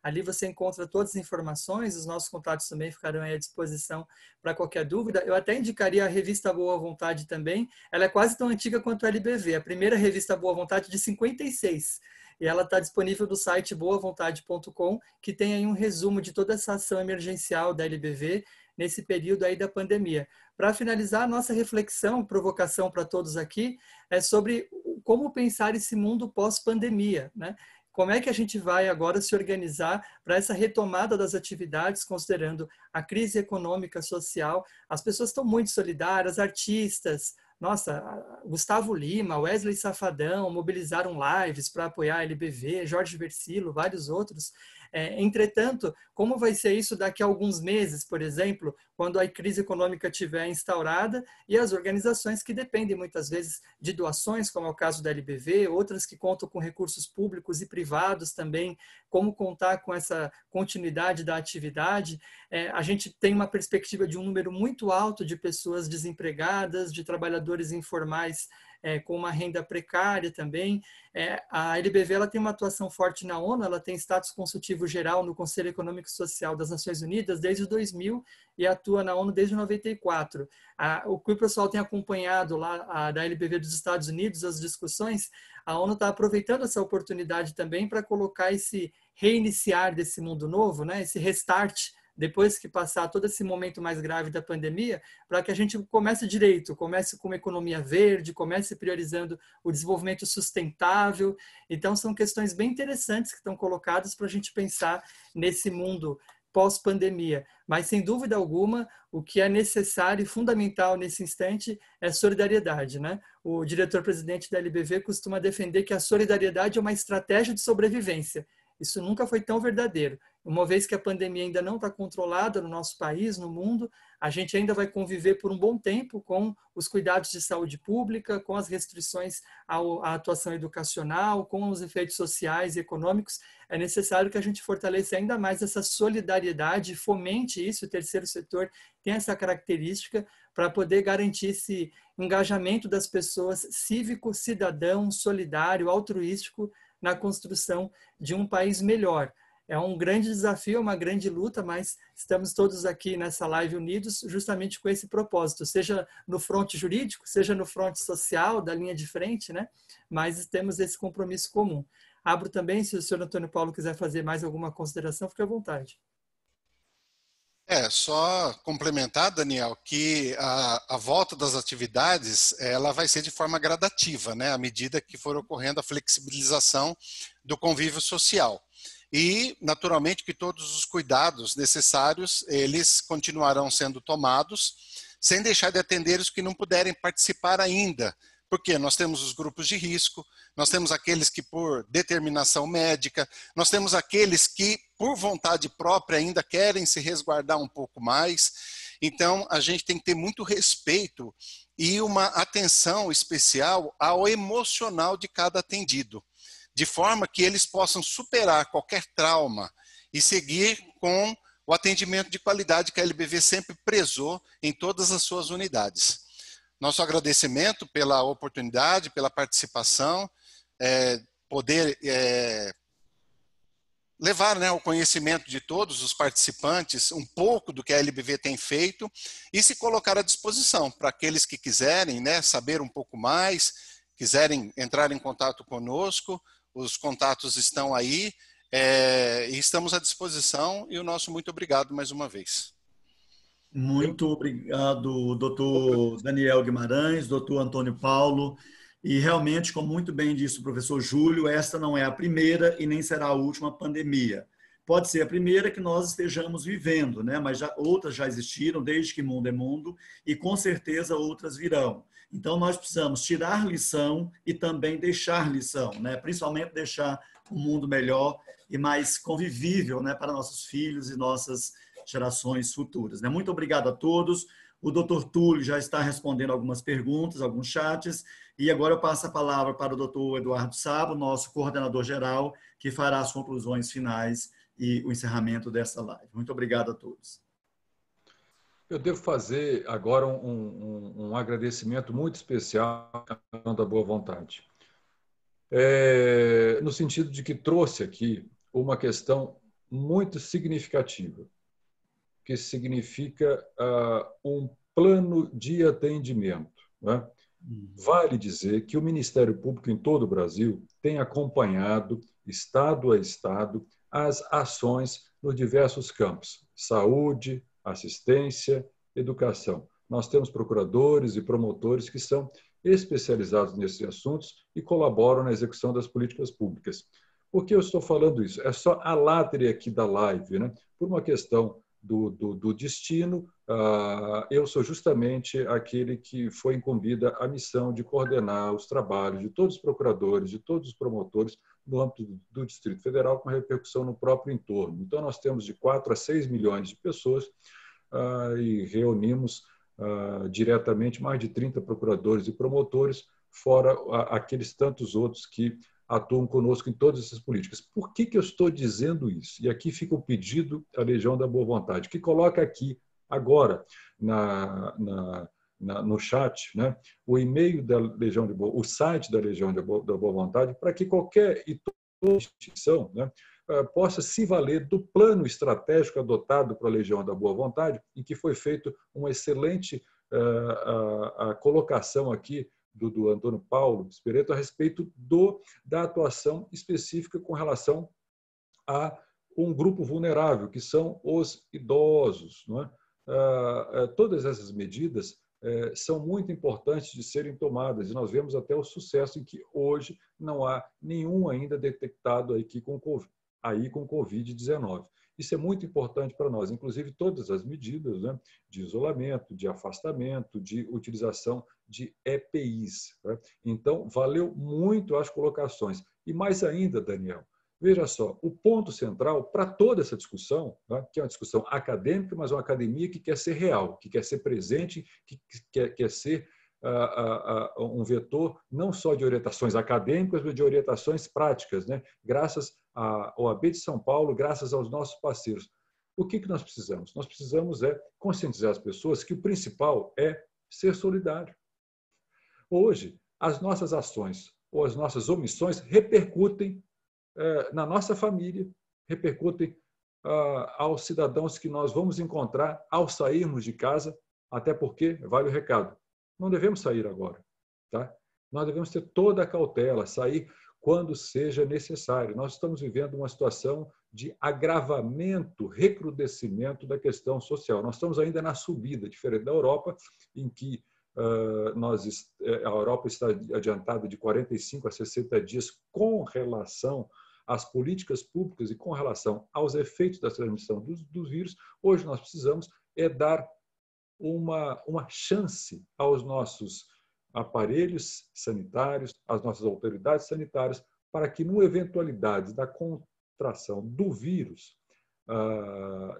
Ali você encontra todas as informações, os nossos contatos também ficarão aí à disposição para qualquer dúvida. Eu até indicaria a revista Boa Vontade também, ela é quase tão antiga quanto a LBV, a primeira revista Boa Vontade de 56, e ela está disponível no site boavontade.com, que tem aí um resumo de toda essa ação emergencial da LBV nesse período aí da pandemia. Para finalizar, a nossa reflexão, provocação para todos aqui, é sobre como pensar esse mundo pós-pandemia, né? Como é que a gente vai agora se organizar para essa retomada das atividades, considerando a crise econômica, social? As pessoas estão muito solidárias, artistas, nossa, Gustavo Lima, Wesley Safadão mobilizaram lives para apoiar a LBV, Jorge Versilo, vários outros. Entretanto, como vai ser isso daqui a alguns meses, por exemplo, quando a crise econômica estiver instaurada e as organizações que dependem muitas vezes de doações, como é o caso da LBV, outras que contam com recursos públicos e privados também, como contar com essa continuidade da atividade? A gente tem uma perspectiva de um número muito alto de pessoas desempregadas, de trabalhadores informais com uma renda precária também. A LBV ela tem uma atuação forte na ONU, ela tem status consultivo geral no Conselho Econômico e Social das Nações Unidas desde 2000 e atua na ONU desde 94. O que o pessoal tem acompanhado lá da LBV dos Estados Unidos, as discussões, a ONU está aproveitando essa oportunidade também para colocar esse reiniciar desse mundo novo, né, esse restart, depois que passar todo esse momento mais grave da pandemia, para que a gente comece direito, comece com uma economia verde, comece priorizando o desenvolvimento sustentável. Então, são questões bem interessantes que estão colocadas para a gente pensar nesse mundo pós-pandemia. Mas, sem dúvida alguma, o que é necessário e fundamental nesse instante é solidariedade, né? O diretor-presidente da LBV costuma defender que a solidariedade é uma estratégia de sobrevivência. Isso nunca foi tão verdadeiro. Uma vez que a pandemia ainda não está controlada no nosso país, no mundo, a gente ainda vai conviver por um bom tempo com os cuidados de saúde pública, com as restrições à atuação educacional, com os efeitos sociais e econômicos. É necessário que a gente fortaleça ainda mais essa solidariedade, fomente isso. O terceiro setor tem essa característica para poder garantir esse engajamento das pessoas cívico, cidadão, solidário, altruístico, na construção de um país melhor. É um grande desafio, uma grande luta, mas estamos todos aqui nessa live unidos justamente com esse propósito, seja no fronte jurídico, seja no fronte social, da linha de frente, né? Mas temos esse compromisso comum. Abro também, se o senhor Antônio Paulo quiser fazer mais alguma consideração, fique à vontade. Só complementar, Daniel, que a volta das atividades ela vai ser de forma gradativa, né, à medida que for ocorrendo a flexibilização do convívio social. E, naturalmente, que todos os cuidados necessários, eles continuarão sendo tomados, sem deixar de atender os que não puderem participar ainda. Porque nós temos os grupos de risco, nós temos aqueles que por determinação médica, nós temos aqueles que por vontade própria ainda querem se resguardar um pouco mais. Então, a gente tem que ter muito respeito e uma atenção especial ao emocional de cada atendido, de forma que eles possam superar qualquer trauma e seguir com o atendimento de qualidade que a LBV sempre prezou em todas as suas unidades. Nosso agradecimento pela oportunidade, pela participação, poder levar, né, ao conhecimento de todos os participantes um pouco do que a LBV tem feito e se colocar à disposição para aqueles que quiserem, né, saber um pouco mais, quiserem entrar em contato conosco, os contatos estão aí, e estamos à disposição, e o nosso muito obrigado mais uma vez. Muito obrigado, doutor Daniel Guimarães, doutor Antônio Paulo. E realmente, como muito bem disse o professor Júlio, esta não é a primeira e nem será a última pandemia. Pode ser a primeira que nós estejamos vivendo, né? Mas outras já existiram desde que mundo é mundo e com certeza outras virão. Então nós precisamos tirar lição e também deixar lição, né? Principalmente deixar um mundo melhor e mais convivível, né, para nossos filhos e nossas gerações futuras, né? Muito obrigado a todos. O doutor Túlio já está respondendo algumas perguntas, alguns chats, e agora eu passo a palavra para o doutor Eduardo Sabo, nosso coordenador geral, que fará as conclusões finais e o encerramento dessa live. Muito obrigado a todos. Eu devo fazer agora um agradecimento muito especial à da Boa Vontade, no sentido de que trouxe aqui uma questão muito significativa, que significa um plano de atendimento, né? Vale dizer que o Ministério Público em todo o Brasil tem acompanhado, estado a estado, as ações nos diversos campos: saúde, assistência, educação. Nós temos procuradores e promotores que são especializados nesses assuntos e colaboram na execução das políticas públicas. Por que eu estou falando isso? É só a látria aqui da live, né? Por uma questão do destino, eu sou justamente aquele que foi incumbido a missão de coordenar os trabalhos de todos os procuradores, de todos os promotores no âmbito do Distrito Federal, com repercussão no próprio entorno. Então, nós temos de 4 a 6 milhões de pessoas e reunimos diretamente mais de 30 procuradores e promotores, fora aqueles tantos outros que atuam conosco em todas essas políticas. Por que eu estou dizendo isso? E aqui fica o pedido à Legião da Boa Vontade, que coloca aqui, agora, no chat, né, o e-mail da Legião de Boa, o site da Legião da Boa Vontade, para que qualquer instituição, né, possa se valer do plano estratégico adotado para a Legião da Boa Vontade, em que foi feito uma excelente a colocação aqui do Antônio Paulo Speretto a respeito da atuação específica com relação a um grupo vulnerável, que são os idosos, não é? Todas essas medidas são muito importantes de serem tomadas, e nós vemos até o sucesso em que hoje não há nenhum ainda detectado aqui com Covid-19. Isso é muito importante para nós, inclusive todas as medidas, né, de isolamento, de afastamento, de utilização de EPIs. Né? Então, valeu muito as colocações. E mais ainda, Daniel, veja só, o ponto central para toda essa discussão, né, que é uma discussão acadêmica, mas uma academia que quer ser real, que quer ser presente, que quer ser um vetor não só de orientações acadêmicas, mas de orientações práticas, né? Graças à OAB de São Paulo, graças aos nossos parceiros. O que nós precisamos? Nós precisamos conscientizar as pessoas que o principal é ser solidário. Hoje, as nossas ações ou as nossas omissões repercutem na nossa família, repercutem aos cidadãos que nós vamos encontrar ao sairmos de casa, até porque, vale o recado, não devemos sair agora, tá? Nós devemos ter toda a cautela, sair quando seja necessário. Nós estamos vivendo uma situação de agravamento, recrudescimento da questão social. Nós estamos ainda na subida, diferente da Europa, em que a Europa está adiantada de 45 a 60 dias com relação às políticas públicas e com relação aos efeitos da transmissão dos vírus. Hoje nós precisamos dar uma chance aos nossos aparelhos sanitários, às nossas autoridades sanitárias, para que, numa eventualidade da contração do vírus,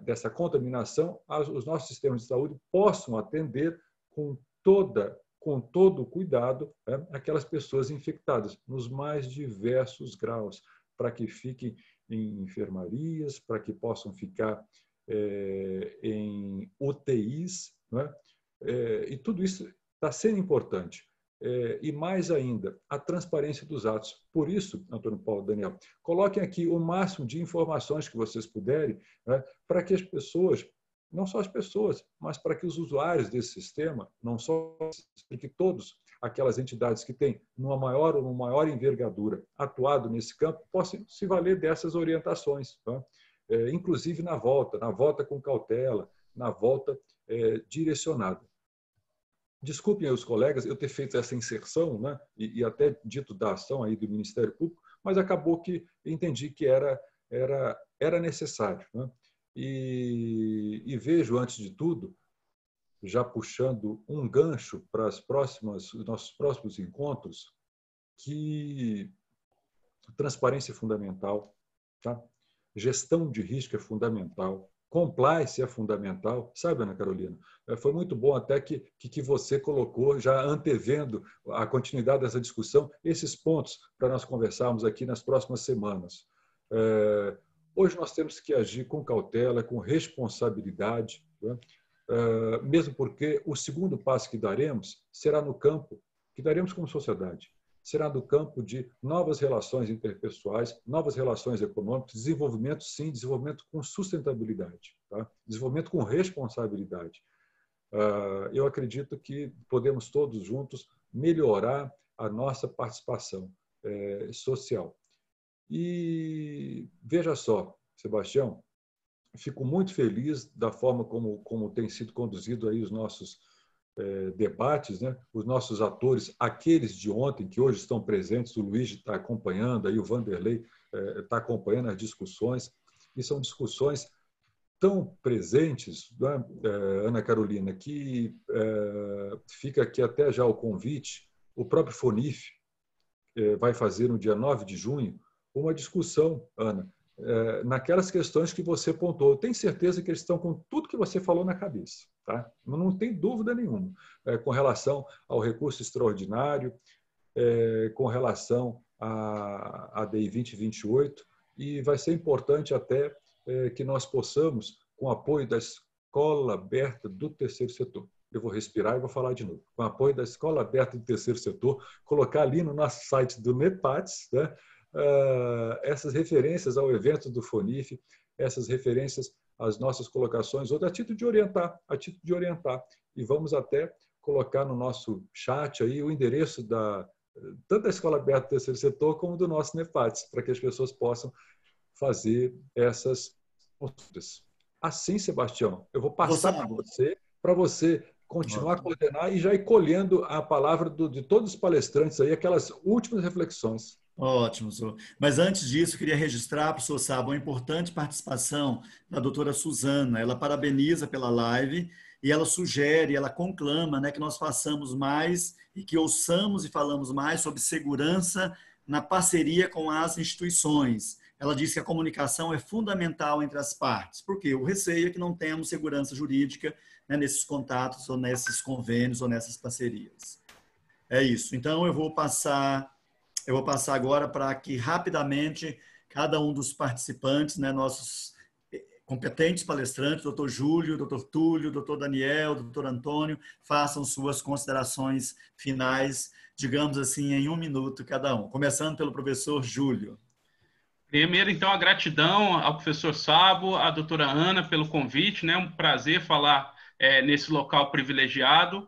dessa contaminação, os nossos sistemas de saúde possam atender com todo o cuidado, né, aquelas pessoas infectadas nos mais diversos graus, para que fiquem em enfermarias, para que possam ficar em UTIs, né? E tudo isso está sendo importante. E mais ainda, a transparência dos atos. Por isso, Antônio Paulo, Daniel, coloquem aqui o máximo de informações que vocês puderem, né, para que as pessoas, não só as pessoas, mas para que os usuários desse sistema, não só que todos aquelas entidades que têm uma maior envergadura atuado nesse campo possam se valer dessas orientações, tá? Inclusive na volta com cautela, na volta direcionada. Desculpem os colegas eu ter feito essa inserção, né, e até dito da ação aí do Ministério Público, mas acabou que entendi que era necessário, né? E vejo, antes de tudo, já puxando um gancho para os nossos próximos encontros, que transparência é fundamental, tá? Gestão de risco é fundamental, compliance é fundamental, sabe, Ana Carolina? Foi muito bom até que você colocou, já antevendo a continuidade dessa discussão, esses pontos para nós conversarmos aqui nas próximas semanas. Hoje nós temos que agir com cautela, com responsabilidade, né? Mesmo porque o segundo passo que daremos será no campo, que daremos como sociedade, será no campo de novas relações interpessoais, novas relações econômicas, desenvolvimento, sim, desenvolvimento com sustentabilidade, tá? Desenvolvimento com responsabilidade. Eu acredito que podemos todos juntos melhorar a nossa participação social. E veja só, Sebastião, fico muito feliz da forma como tem sido conduzido aí os nossos debates, né? Os nossos atores, aqueles de ontem que hoje estão presentes, o Luiz está acompanhando, aí o Vanderlei está acompanhando as discussões, e são discussões tão presentes, né, Ana Carolina, que fica aqui até já o convite. O próprio FONIF vai fazer no dia 9 de junho uma discussão, Ana, naquelas questões que você pontuou. Eu tenho certeza que eles estão com tudo que você falou na cabeça, tá? Não tem dúvida nenhuma, com relação ao recurso extraordinário, com relação à DI 2028, e vai ser importante até que nós possamos, com o apoio da Escola Aberta do Terceiro Setor, eu vou respirar e vou falar de novo, com o apoio da Escola Aberta do Terceiro Setor, colocar ali no nosso site do NEPATS, né, essas referências ao evento do FONIF, essas referências às nossas colocações, ou a título de orientar, e vamos até colocar no nosso chat aí o endereço tanto da Escola Aberta do Terceiro Setor como do nosso NEPATS, para que as pessoas possam fazer essas consultas. Assim, Sebastião, eu vou passar para você continuar a coordenar e já ir colhendo a palavra de todos os palestrantes aí, aquelas últimas reflexões. Ótimo, senhor. Mas antes disso, eu queria registrar para o senhor Saba uma importante participação da doutora Suzana. Ela parabeniza pela live e ela sugere, ela conclama, né, que nós façamos mais e que ouçamos e falamos mais sobre segurança na parceria com as instituições. Ela diz que a comunicação é fundamental entre as partes, porque o receio é que não temos segurança jurídica, né, nesses contatos, ou nesses convênios, ou nessas parcerias. É isso. Então, eu vou passar agora para que rapidamente cada um dos participantes, né, nossos competentes palestrantes, doutor Júlio, doutor Túlio, doutor Daniel, doutor Antônio, façam suas considerações finais, digamos assim, em 1 minuto cada um. Começando pelo professor Júlio. Primeiro, então, a gratidão ao professor Sabo, à doutora Ana pelo convite, né? Um prazer falar nesse local privilegiado.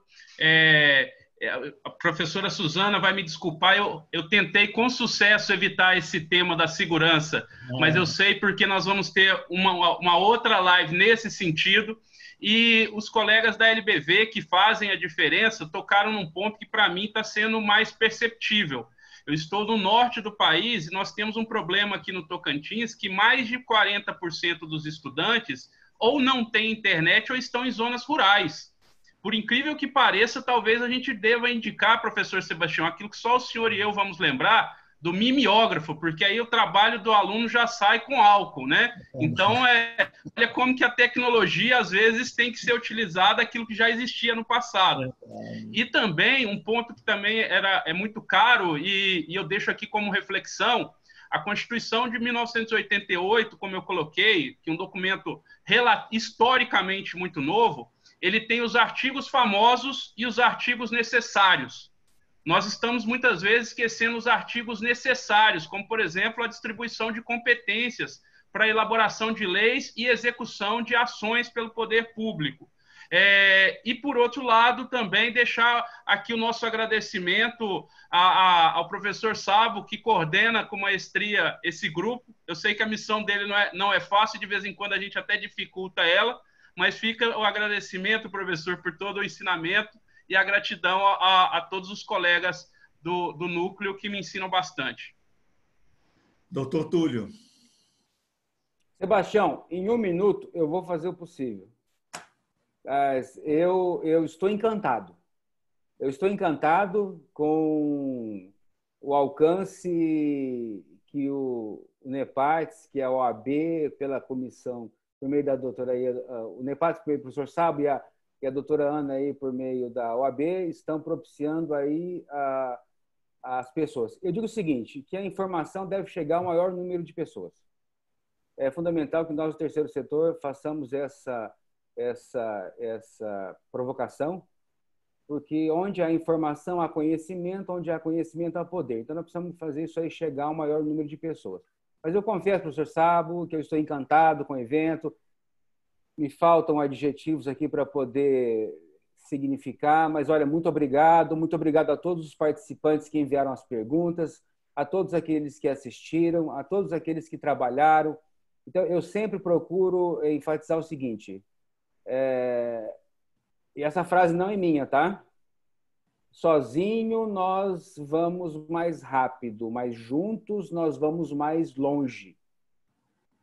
A professora Suzana vai me desculpar, eu tentei com sucesso evitar esse tema da segurança, mas eu sei porque nós vamos ter uma outra live nesse sentido, e os colegas da LBV que fazem a diferença tocaram num ponto que para mim está sendo mais perceptível. Eu estou no norte do país e nós temos um problema aqui no Tocantins que mais de 40% dos estudantes ou não têm internet ou estão em zonas rurais. Por incrível que pareça, talvez a gente deva indicar, professor Sebastião, aquilo que só o senhor e eu vamos lembrar, do mimeógrafo, porque aí o trabalho do aluno já sai com álcool, né? Então, olha como que a tecnologia, às vezes, tem que ser utilizada aquilo que já existia no passado. E também, um ponto que também é muito caro, e eu deixo aqui como reflexão, a Constituição de 1988, como eu coloquei, que é um documento historicamente muito novo, ele tem os artigos famosos e os artigos necessários. Nós estamos, muitas vezes, esquecendo os artigos necessários, como, por exemplo, a distribuição de competências para a elaboração de leis e execução de ações pelo poder público. E, por outro lado, também deixar aqui o nosso agradecimento ao professor Sabo, que coordena com maestria esse grupo. Eu sei que a missão dele não é fácil, de vez em quando a gente até dificulta ela, mas fica o agradecimento, professor, por todo o ensinamento e a gratidão a todos os colegas do núcleo que me ensinam bastante. Doutor Túlio. Sebastião, em 1 minuto eu vou fazer o possível. Eu estou encantado. Eu estou encantado com o alcance que o NEPARTS, que é a OAB, pela comissão, por meio da doutora, o NEPARTS, por meio do professor Sabo, e a doutora Ana, aí, por meio da OAB, estão propiciando aí as pessoas. Eu digo o seguinte, que a informação deve chegar ao maior número de pessoas. É fundamental que nós, do terceiro setor, façamos essa provocação, porque onde há informação, há conhecimento, onde há conhecimento, há poder. Então, nós precisamos fazer isso aí chegar ao maior número de pessoas. Mas eu confesso, professor Sabo, que eu estou encantado com o evento. Me faltam adjetivos aqui para poder significar, mas, olha, muito obrigado a todos os participantes que enviaram as perguntas, a todos aqueles que assistiram, a todos aqueles que trabalharam. Então, eu sempre procuro enfatizar o seguinte, e essa frase não é minha, tá? Sozinho nós vamos mais rápido, mas juntos nós vamos mais longe.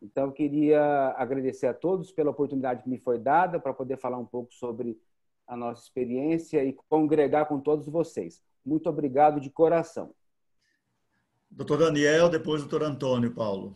Então, eu queria agradecer a todos pela oportunidade que me foi dada para poder falar um pouco sobre a nossa experiência e congregar com todos vocês. Muito obrigado de coração. Doutor Daniel, depois doutor Antônio Paulo.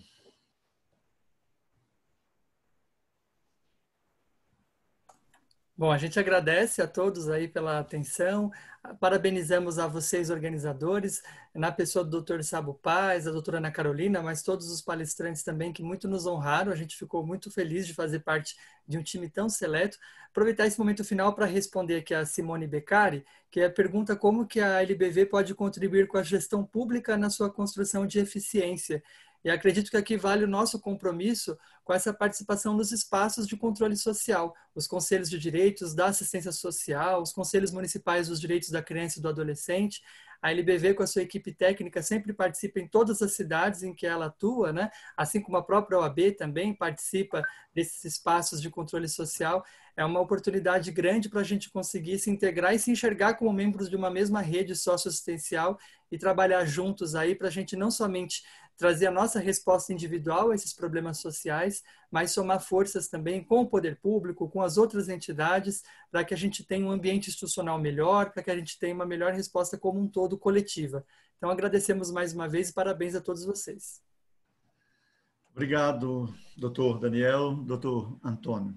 Bom, a gente agradece a todos aí pela atenção, parabenizamos a vocês, organizadores, na pessoa do Dr. Sabo Paz, a doutora Ana Carolina, mas todos os palestrantes também que muito nos honraram, a gente ficou muito feliz de fazer parte de um time tão seleto. Aproveitar esse momento final para responder aqui a Simone Beccari, que pergunta como que a LBV pode contribuir com a gestão pública na sua construção de eficiência. E acredito que aqui vale o nosso compromisso com essa participação nos espaços de controle social, os conselhos de direitos da assistência social, os conselhos municipais dos direitos da criança e do adolescente. A LBV, com a sua equipe técnica, sempre participa em todas as cidades em que ela atua, né? Assim como a própria OAB também participa desses espaços de controle social. É uma oportunidade grande para a gente conseguir se integrar e se enxergar como membros de uma mesma rede socioassistencial e trabalhar juntos aí para a gente não somente trazer a nossa resposta individual a esses problemas sociais, mas somar forças também com o poder público, com as outras entidades, para que a gente tenha um ambiente institucional melhor, para que a gente tenha uma melhor resposta como um todo coletiva. Então, agradecemos mais uma vez e parabéns a todos vocês. Obrigado, doutor Daniel. Doutor Antônio.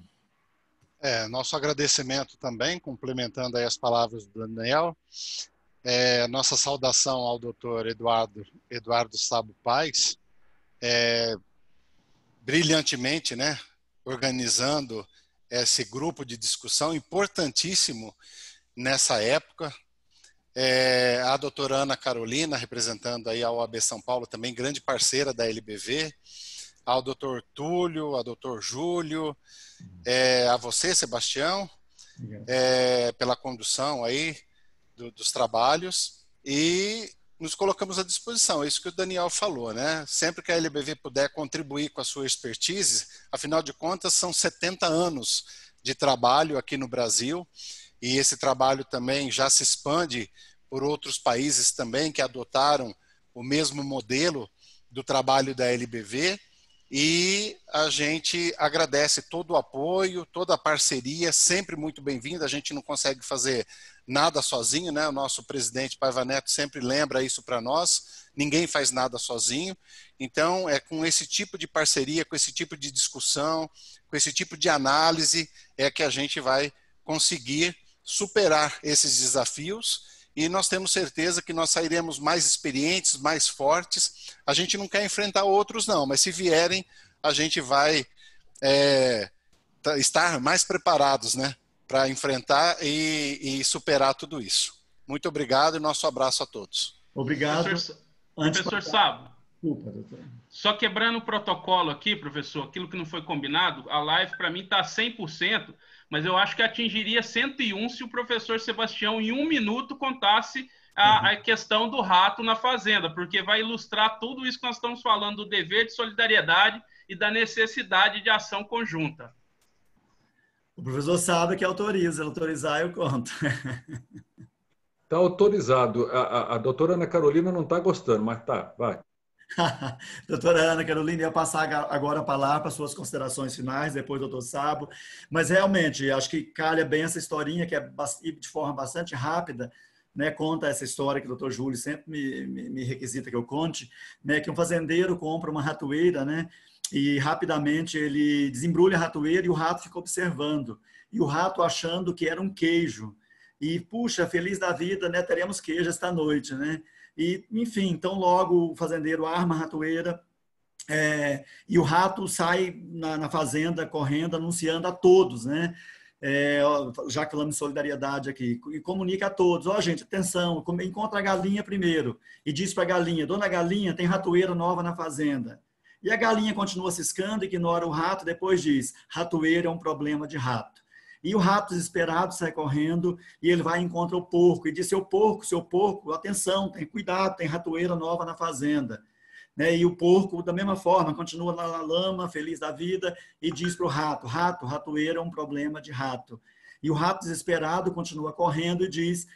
Nosso agradecimento também, complementando aí as palavras do Daniel. Nossa saudação ao doutor Eduardo Sabo Paz, brilhantemente, né, organizando esse grupo de discussão importantíssimo nessa época. A doutora Ana Carolina, representando aí a OAB São Paulo, também grande parceira da LBV, ao doutor Túlio, ao doutor Júlio, a você, Sebastião, pela condução aí dos trabalhos, e nos colocamos à disposição. É isso que o Daniel falou, né? Sempre que a LBV puder contribuir com a sua expertise, afinal de contas são 70 anos de trabalho aqui no Brasil, e esse trabalho também já se expande por outros países também que adotaram o mesmo modelo do trabalho da LBV, e a gente agradece todo o apoio, toda a parceria, sempre muito bem-vinda. A gente não consegue fazer nada sozinho, né? O nosso presidente Paiva Neto sempre lembra isso para nós, ninguém faz nada sozinho. Então, é com esse tipo de parceria, com esse tipo de discussão, com esse tipo de análise, é que a gente vai conseguir superar esses desafios, e nós temos certeza que nós sairemos mais experientes, mais fortes. A gente não quer enfrentar outros não, mas se vierem, a gente vai estar mais preparados, né, para enfrentar e superar tudo isso. Muito obrigado e nosso abraço a todos. Obrigado. Professor Sabo, desculpa, doutor. Só quebrando o protocolo aqui, professor, aquilo que não foi combinado, a live para mim está 100%, mas eu acho que atingiria 101 se o professor Sebastião, em 1 minuto, contasse a questão do rato na fazenda, porque vai ilustrar tudo isso que nós estamos falando, do dever de solidariedade e da necessidade de ação conjunta. O professor sabe que autoriza, autorizar eu conto. Está autorizado. A doutora Ana Carolina não está gostando, mas tá, vai. Doutora Ana Carolina, ia passar agora a palavra para suas considerações finais, depois doutor Sabo, mas realmente acho que calha bem essa historinha, que é de forma bastante rápida, né, conta essa história que o doutor Júlio sempre me requisita que eu conte, né, que um fazendeiro compra uma ratoeira, né, e rapidamente ele desembrulha a ratoeira e o rato fica observando, e o rato achando que era um queijo, e puxa, feliz da vida, né, teremos queijo esta noite, né. E, enfim, então logo o fazendeiro arma a ratoeira e o rato sai na fazenda correndo, anunciando a todos, né? Já que falamos de solidariedade aqui, e comunica a todos, ó gente, atenção, encontra a galinha primeiro, e diz para a galinha, dona galinha, tem ratoeira nova na fazenda. E a galinha continua ciscando, ignora o rato, depois diz, ratoeira é um problema de rato. E o rato desesperado sai correndo e ele vai e encontra o porco e diz, seu porco, atenção, tem cuidado, tem ratoeira nova na fazenda. Né? E o porco, da mesma forma, continua lá na lama, feliz da vida, e diz para o rato, ratoeira é um problema de rato. E o rato desesperado continua correndo e diz,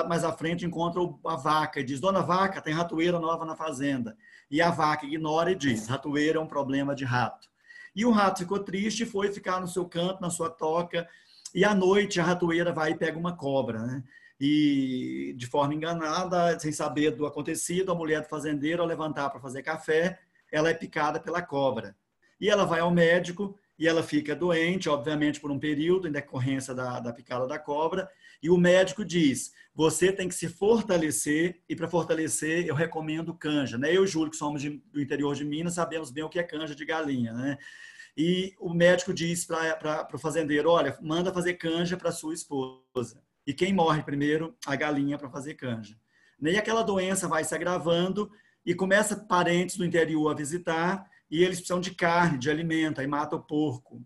mais à frente encontra a vaca e diz, dona vaca, tem ratoeira nova na fazenda. E a vaca ignora e diz, ratoeira é um problema de rato. E o rato ficou triste e foi ficar no seu canto, na sua toca, e à noite a ratoeira vai e pega uma cobra, né? E de forma enganada, sem saber do acontecido, a mulher do fazendeiro, ao levantar para fazer café, ela é picada pela cobra. E ela vai ao médico e ela fica doente, obviamente por um período, em decorrência da picada da cobra, e o médico diz, você tem que se fortalecer, e para fortalecer eu recomendo canja. Né? Eu e o Júlio, que somos do interior de Minas, sabemos bem o que é canja de galinha, né? E o médico diz para o fazendeiro, olha, manda fazer canja para sua esposa. E quem morre primeiro? A galinha para fazer canja. E aquela doença vai se agravando e começa parentes do interior a visitar e eles precisam de carne, de alimento, aí mata o porco.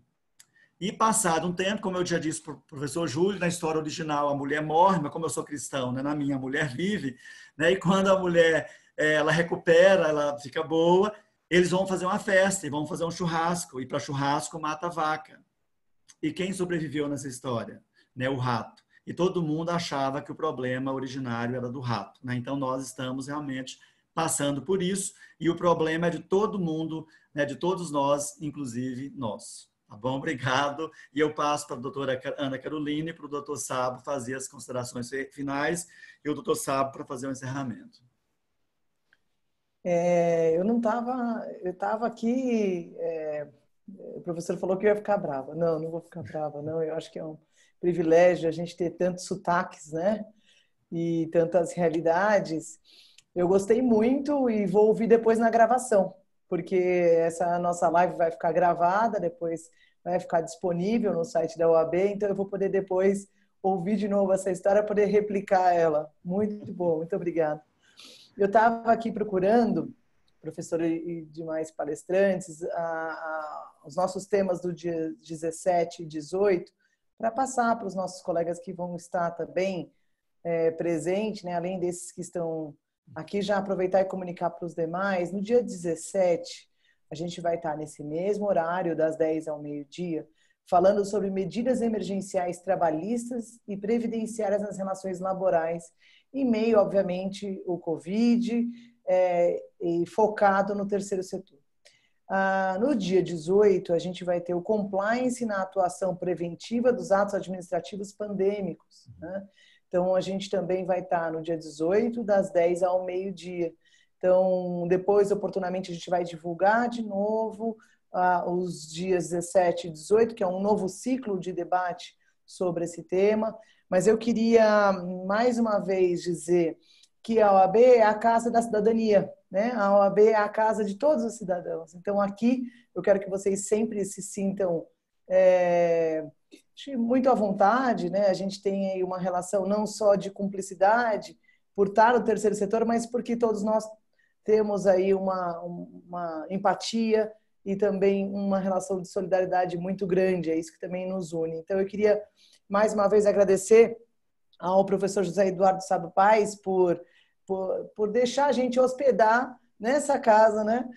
E passado um tempo, como eu já disse para o professor Júlio, na história original a mulher morre, mas como eu sou cristão, né, na minha a mulher vive, né, e quando a mulher ela recupera, ela fica boa, eles vão fazer uma festa e vão fazer um churrasco, e para churrasco mata a vaca. E quem sobreviveu nessa história? Né, o rato. E todo mundo achava que o problema originário era do rato. Né? Então nós estamos realmente passando por isso, e o problema é de todo mundo, né, de todos nós, inclusive nós. Tá bom? Obrigado. E eu passo para a doutora Ana Carolina e para o doutor Sabo fazer as considerações finais e o doutor Sabo para fazer o encerramento. Eu estava aqui, o professor falou que eu ia ficar brava. Não, não vou ficar brava, não. Eu acho que é um privilégio a gente ter tantos sotaques, né? E tantas realidades. Eu gostei muito e vou ouvir depois na gravação, porque essa nossa live vai ficar gravada, depois vai ficar disponível no site da OAB, então eu vou poder depois ouvir de novo essa história, poder replicar ela. Muito bom, muito obrigada. Eu estava aqui procurando, professor e demais palestrantes, os nossos temas do dia 17 e 18, para passar para os nossos colegas que vão estar também presentes, né? Além desses que estão aqui, já aproveitar e comunicar para os demais. No dia 17, a gente vai estar nesse mesmo horário, das 10 ao meio-dia, falando sobre medidas emergenciais trabalhistas e previdenciárias nas relações laborais, em meio, obviamente, o Covid, e focado no terceiro setor. No dia 18, a gente vai ter o compliance na atuação preventiva dos atos administrativos pandêmicos, né? Então, a gente também vai estar no dia 18, das 10 ao meio-dia. Então, depois, oportunamente, a gente vai divulgar de novo os dias 17 e 18, que é um novo ciclo de debate sobre esse tema. Mas eu queria, mais uma vez, dizer que a OAB é a casa da cidadania, né? A OAB é a casa de todos os cidadãos. Então, aqui, eu quero que vocês sempre se sintam muito à vontade, né? A gente tem aí uma relação não só de cumplicidade por estar no terceiro setor, mas porque todos nós temos aí uma empatia e também uma relação de solidariedade muito grande, é isso que também nos une. Então, eu queria, mais uma vez, agradecer ao professor José Eduardo Sabo Paes por deixar a gente hospedar nessa casa, né?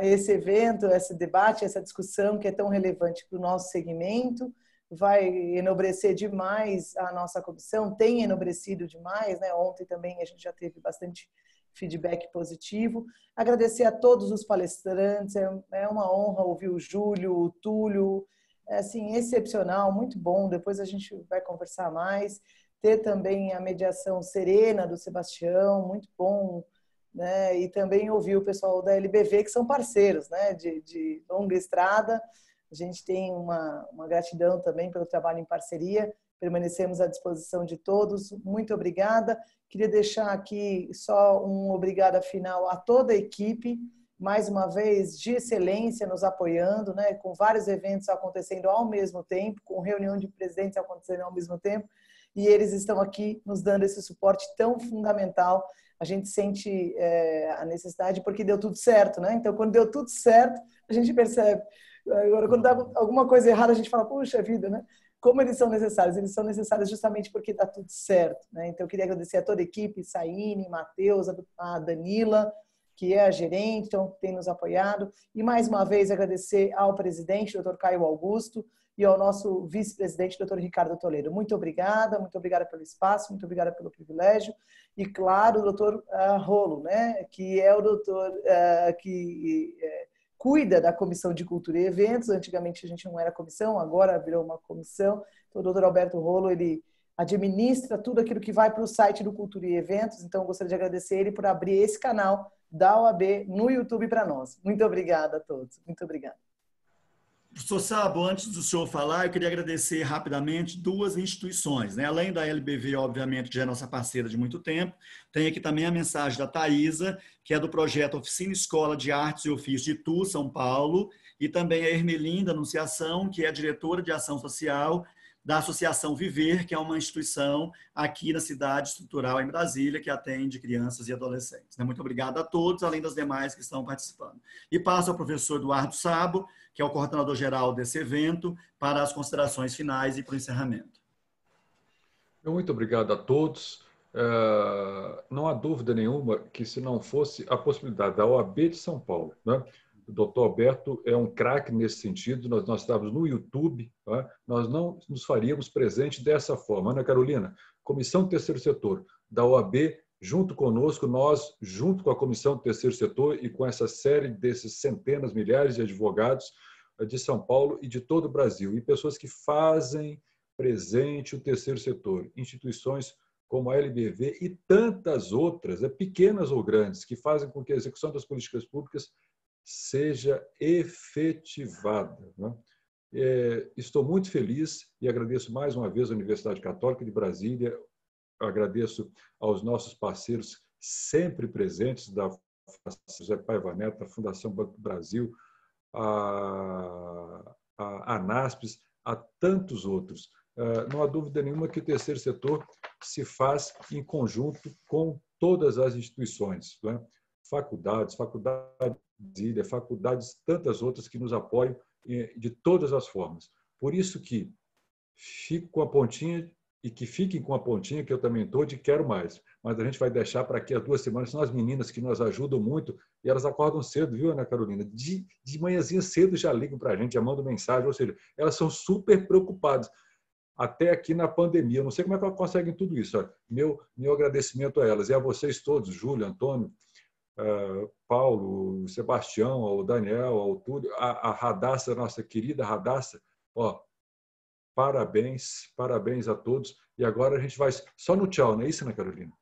Esse evento, esse debate, essa discussão que é tão relevante para o nosso segmento, vai enobrecer demais a nossa comissão, tem enobrecido demais, né? Ontem também a gente já teve bastante feedback positivo. Agradecer a todos os palestrantes, é uma honra ouvir o Júlio, o Túlio, é assim, excepcional, muito bom, depois a gente vai conversar mais. Ter também a mediação serena do Sebastião, muito bom, né? E também ouvir o pessoal da LBV, que são parceiros, né? De longa estrada. A gente tem uma gratidão também pelo trabalho em parceria. Permanecemos à disposição de todos. Muito obrigada. Queria deixar aqui só um obrigada final a toda a equipe, mais uma vez, de excelência, nos apoiando, né? Com vários eventos acontecendo ao mesmo tempo, com reunião de presidentes acontecendo ao mesmo tempo. E eles estão aqui nos dando esse suporte tão fundamental. A gente sente a necessidade porque deu tudo certo, né? Então, quando deu tudo certo, a gente percebe. Agora, quando dá alguma coisa errada, a gente fala, puxa vida, né? Como eles são necessários? Eles são necessários justamente porque dá tudo certo, né? Então, eu queria agradecer a toda a equipe, Saine, Matheus, a Danila, que é a gerente, então, tem nos apoiado. E, mais uma vez, agradecer ao presidente, Dr. Caio Augusto, e ao nosso vice-presidente, Dr. Ricardo Toledo. Muito obrigada pelo espaço, muito obrigada pelo privilégio. E, claro, o Dr. Rolo, né, que é o doutor que cuida da Comissão de Cultura e Eventos. Antigamente a gente não era comissão, agora virou uma comissão. Então, o Dr. Alberto Rolo, ele administra tudo aquilo que vai para o site do Cultura e Eventos. Então, eu gostaria de agradecer ele por abrir esse canal da OAB no YouTube para nós. Muito obrigada a todos. Muito obrigada. Professor Sabo, antes do senhor falar, eu queria agradecer rapidamente duas instituições, né? Além da LBV, obviamente, que já é nossa parceira de muito tempo, tem aqui também a mensagem da Thaisa, que é do projeto Oficina Escola de Artes e Ofícios de Itu, São Paulo, e também a Ermelinda Anunciação, que é a diretora de ação social da Associação Viver, que é uma instituição aqui na cidade estrutural em Brasília, que atende crianças e adolescentes. Muito obrigado a todos, além das demais que estão participando. E passo ao professor Eduardo Sabo, que é o coordenador-geral desse evento, para as considerações finais e para o encerramento. Muito obrigado a todos. Não há dúvida nenhuma que, se não fosse a possibilidade da OAB de São Paulo, né? O doutor Alberto é um craque nesse sentido, nós estávamos no YouTube, né? Nós não nos faríamos presente dessa forma. Ana Carolina, Comissão do Terceiro Setor da OAB, junto conosco, nós, junto com a Comissão do Terceiro Setor e com essa série desses centenas, milhares de advogados de São Paulo e de todo o Brasil, e pessoas que fazem presente o terceiro setor, instituições como a LBV e tantas outras, pequenas ou grandes, que fazem com que a execução das políticas públicas seja efetivada, né? Estou muito feliz e agradeço mais uma vez a Universidade Católica de Brasília, agradeço aos nossos parceiros sempre presentes da José Paiva Neto, da Fundação Banco do Brasil, a ANASPES, a tantos outros. Não há dúvida nenhuma que o terceiro setor se faz em conjunto com todas as instituições, né? Faculdades de Brasília, faculdades, tantas outras que nos apoiam de todas as formas. Por isso que fico com a pontinha e que fiquem com a pontinha que eu também estou de quero mais. Mas a gente vai deixar para aqui as 2 semanas. São as meninas que nos ajudam muito e elas acordam cedo, viu, Ana Carolina? De manhãzinha cedo já ligam para a gente, já mandam mensagem, ou seja, elas são super preocupadas. Até aqui na pandemia. Eu não sei como é que elas conseguem tudo isso. Olha. Meu agradecimento a elas e a vocês todos, Júlio, Antônio, Paulo, Sebastião, ao Daniel, ao Túlio, a Radassa, nossa querida Radassa. Parabéns a todos. E agora a gente vai só no tchau, não é isso, Ana Carolina?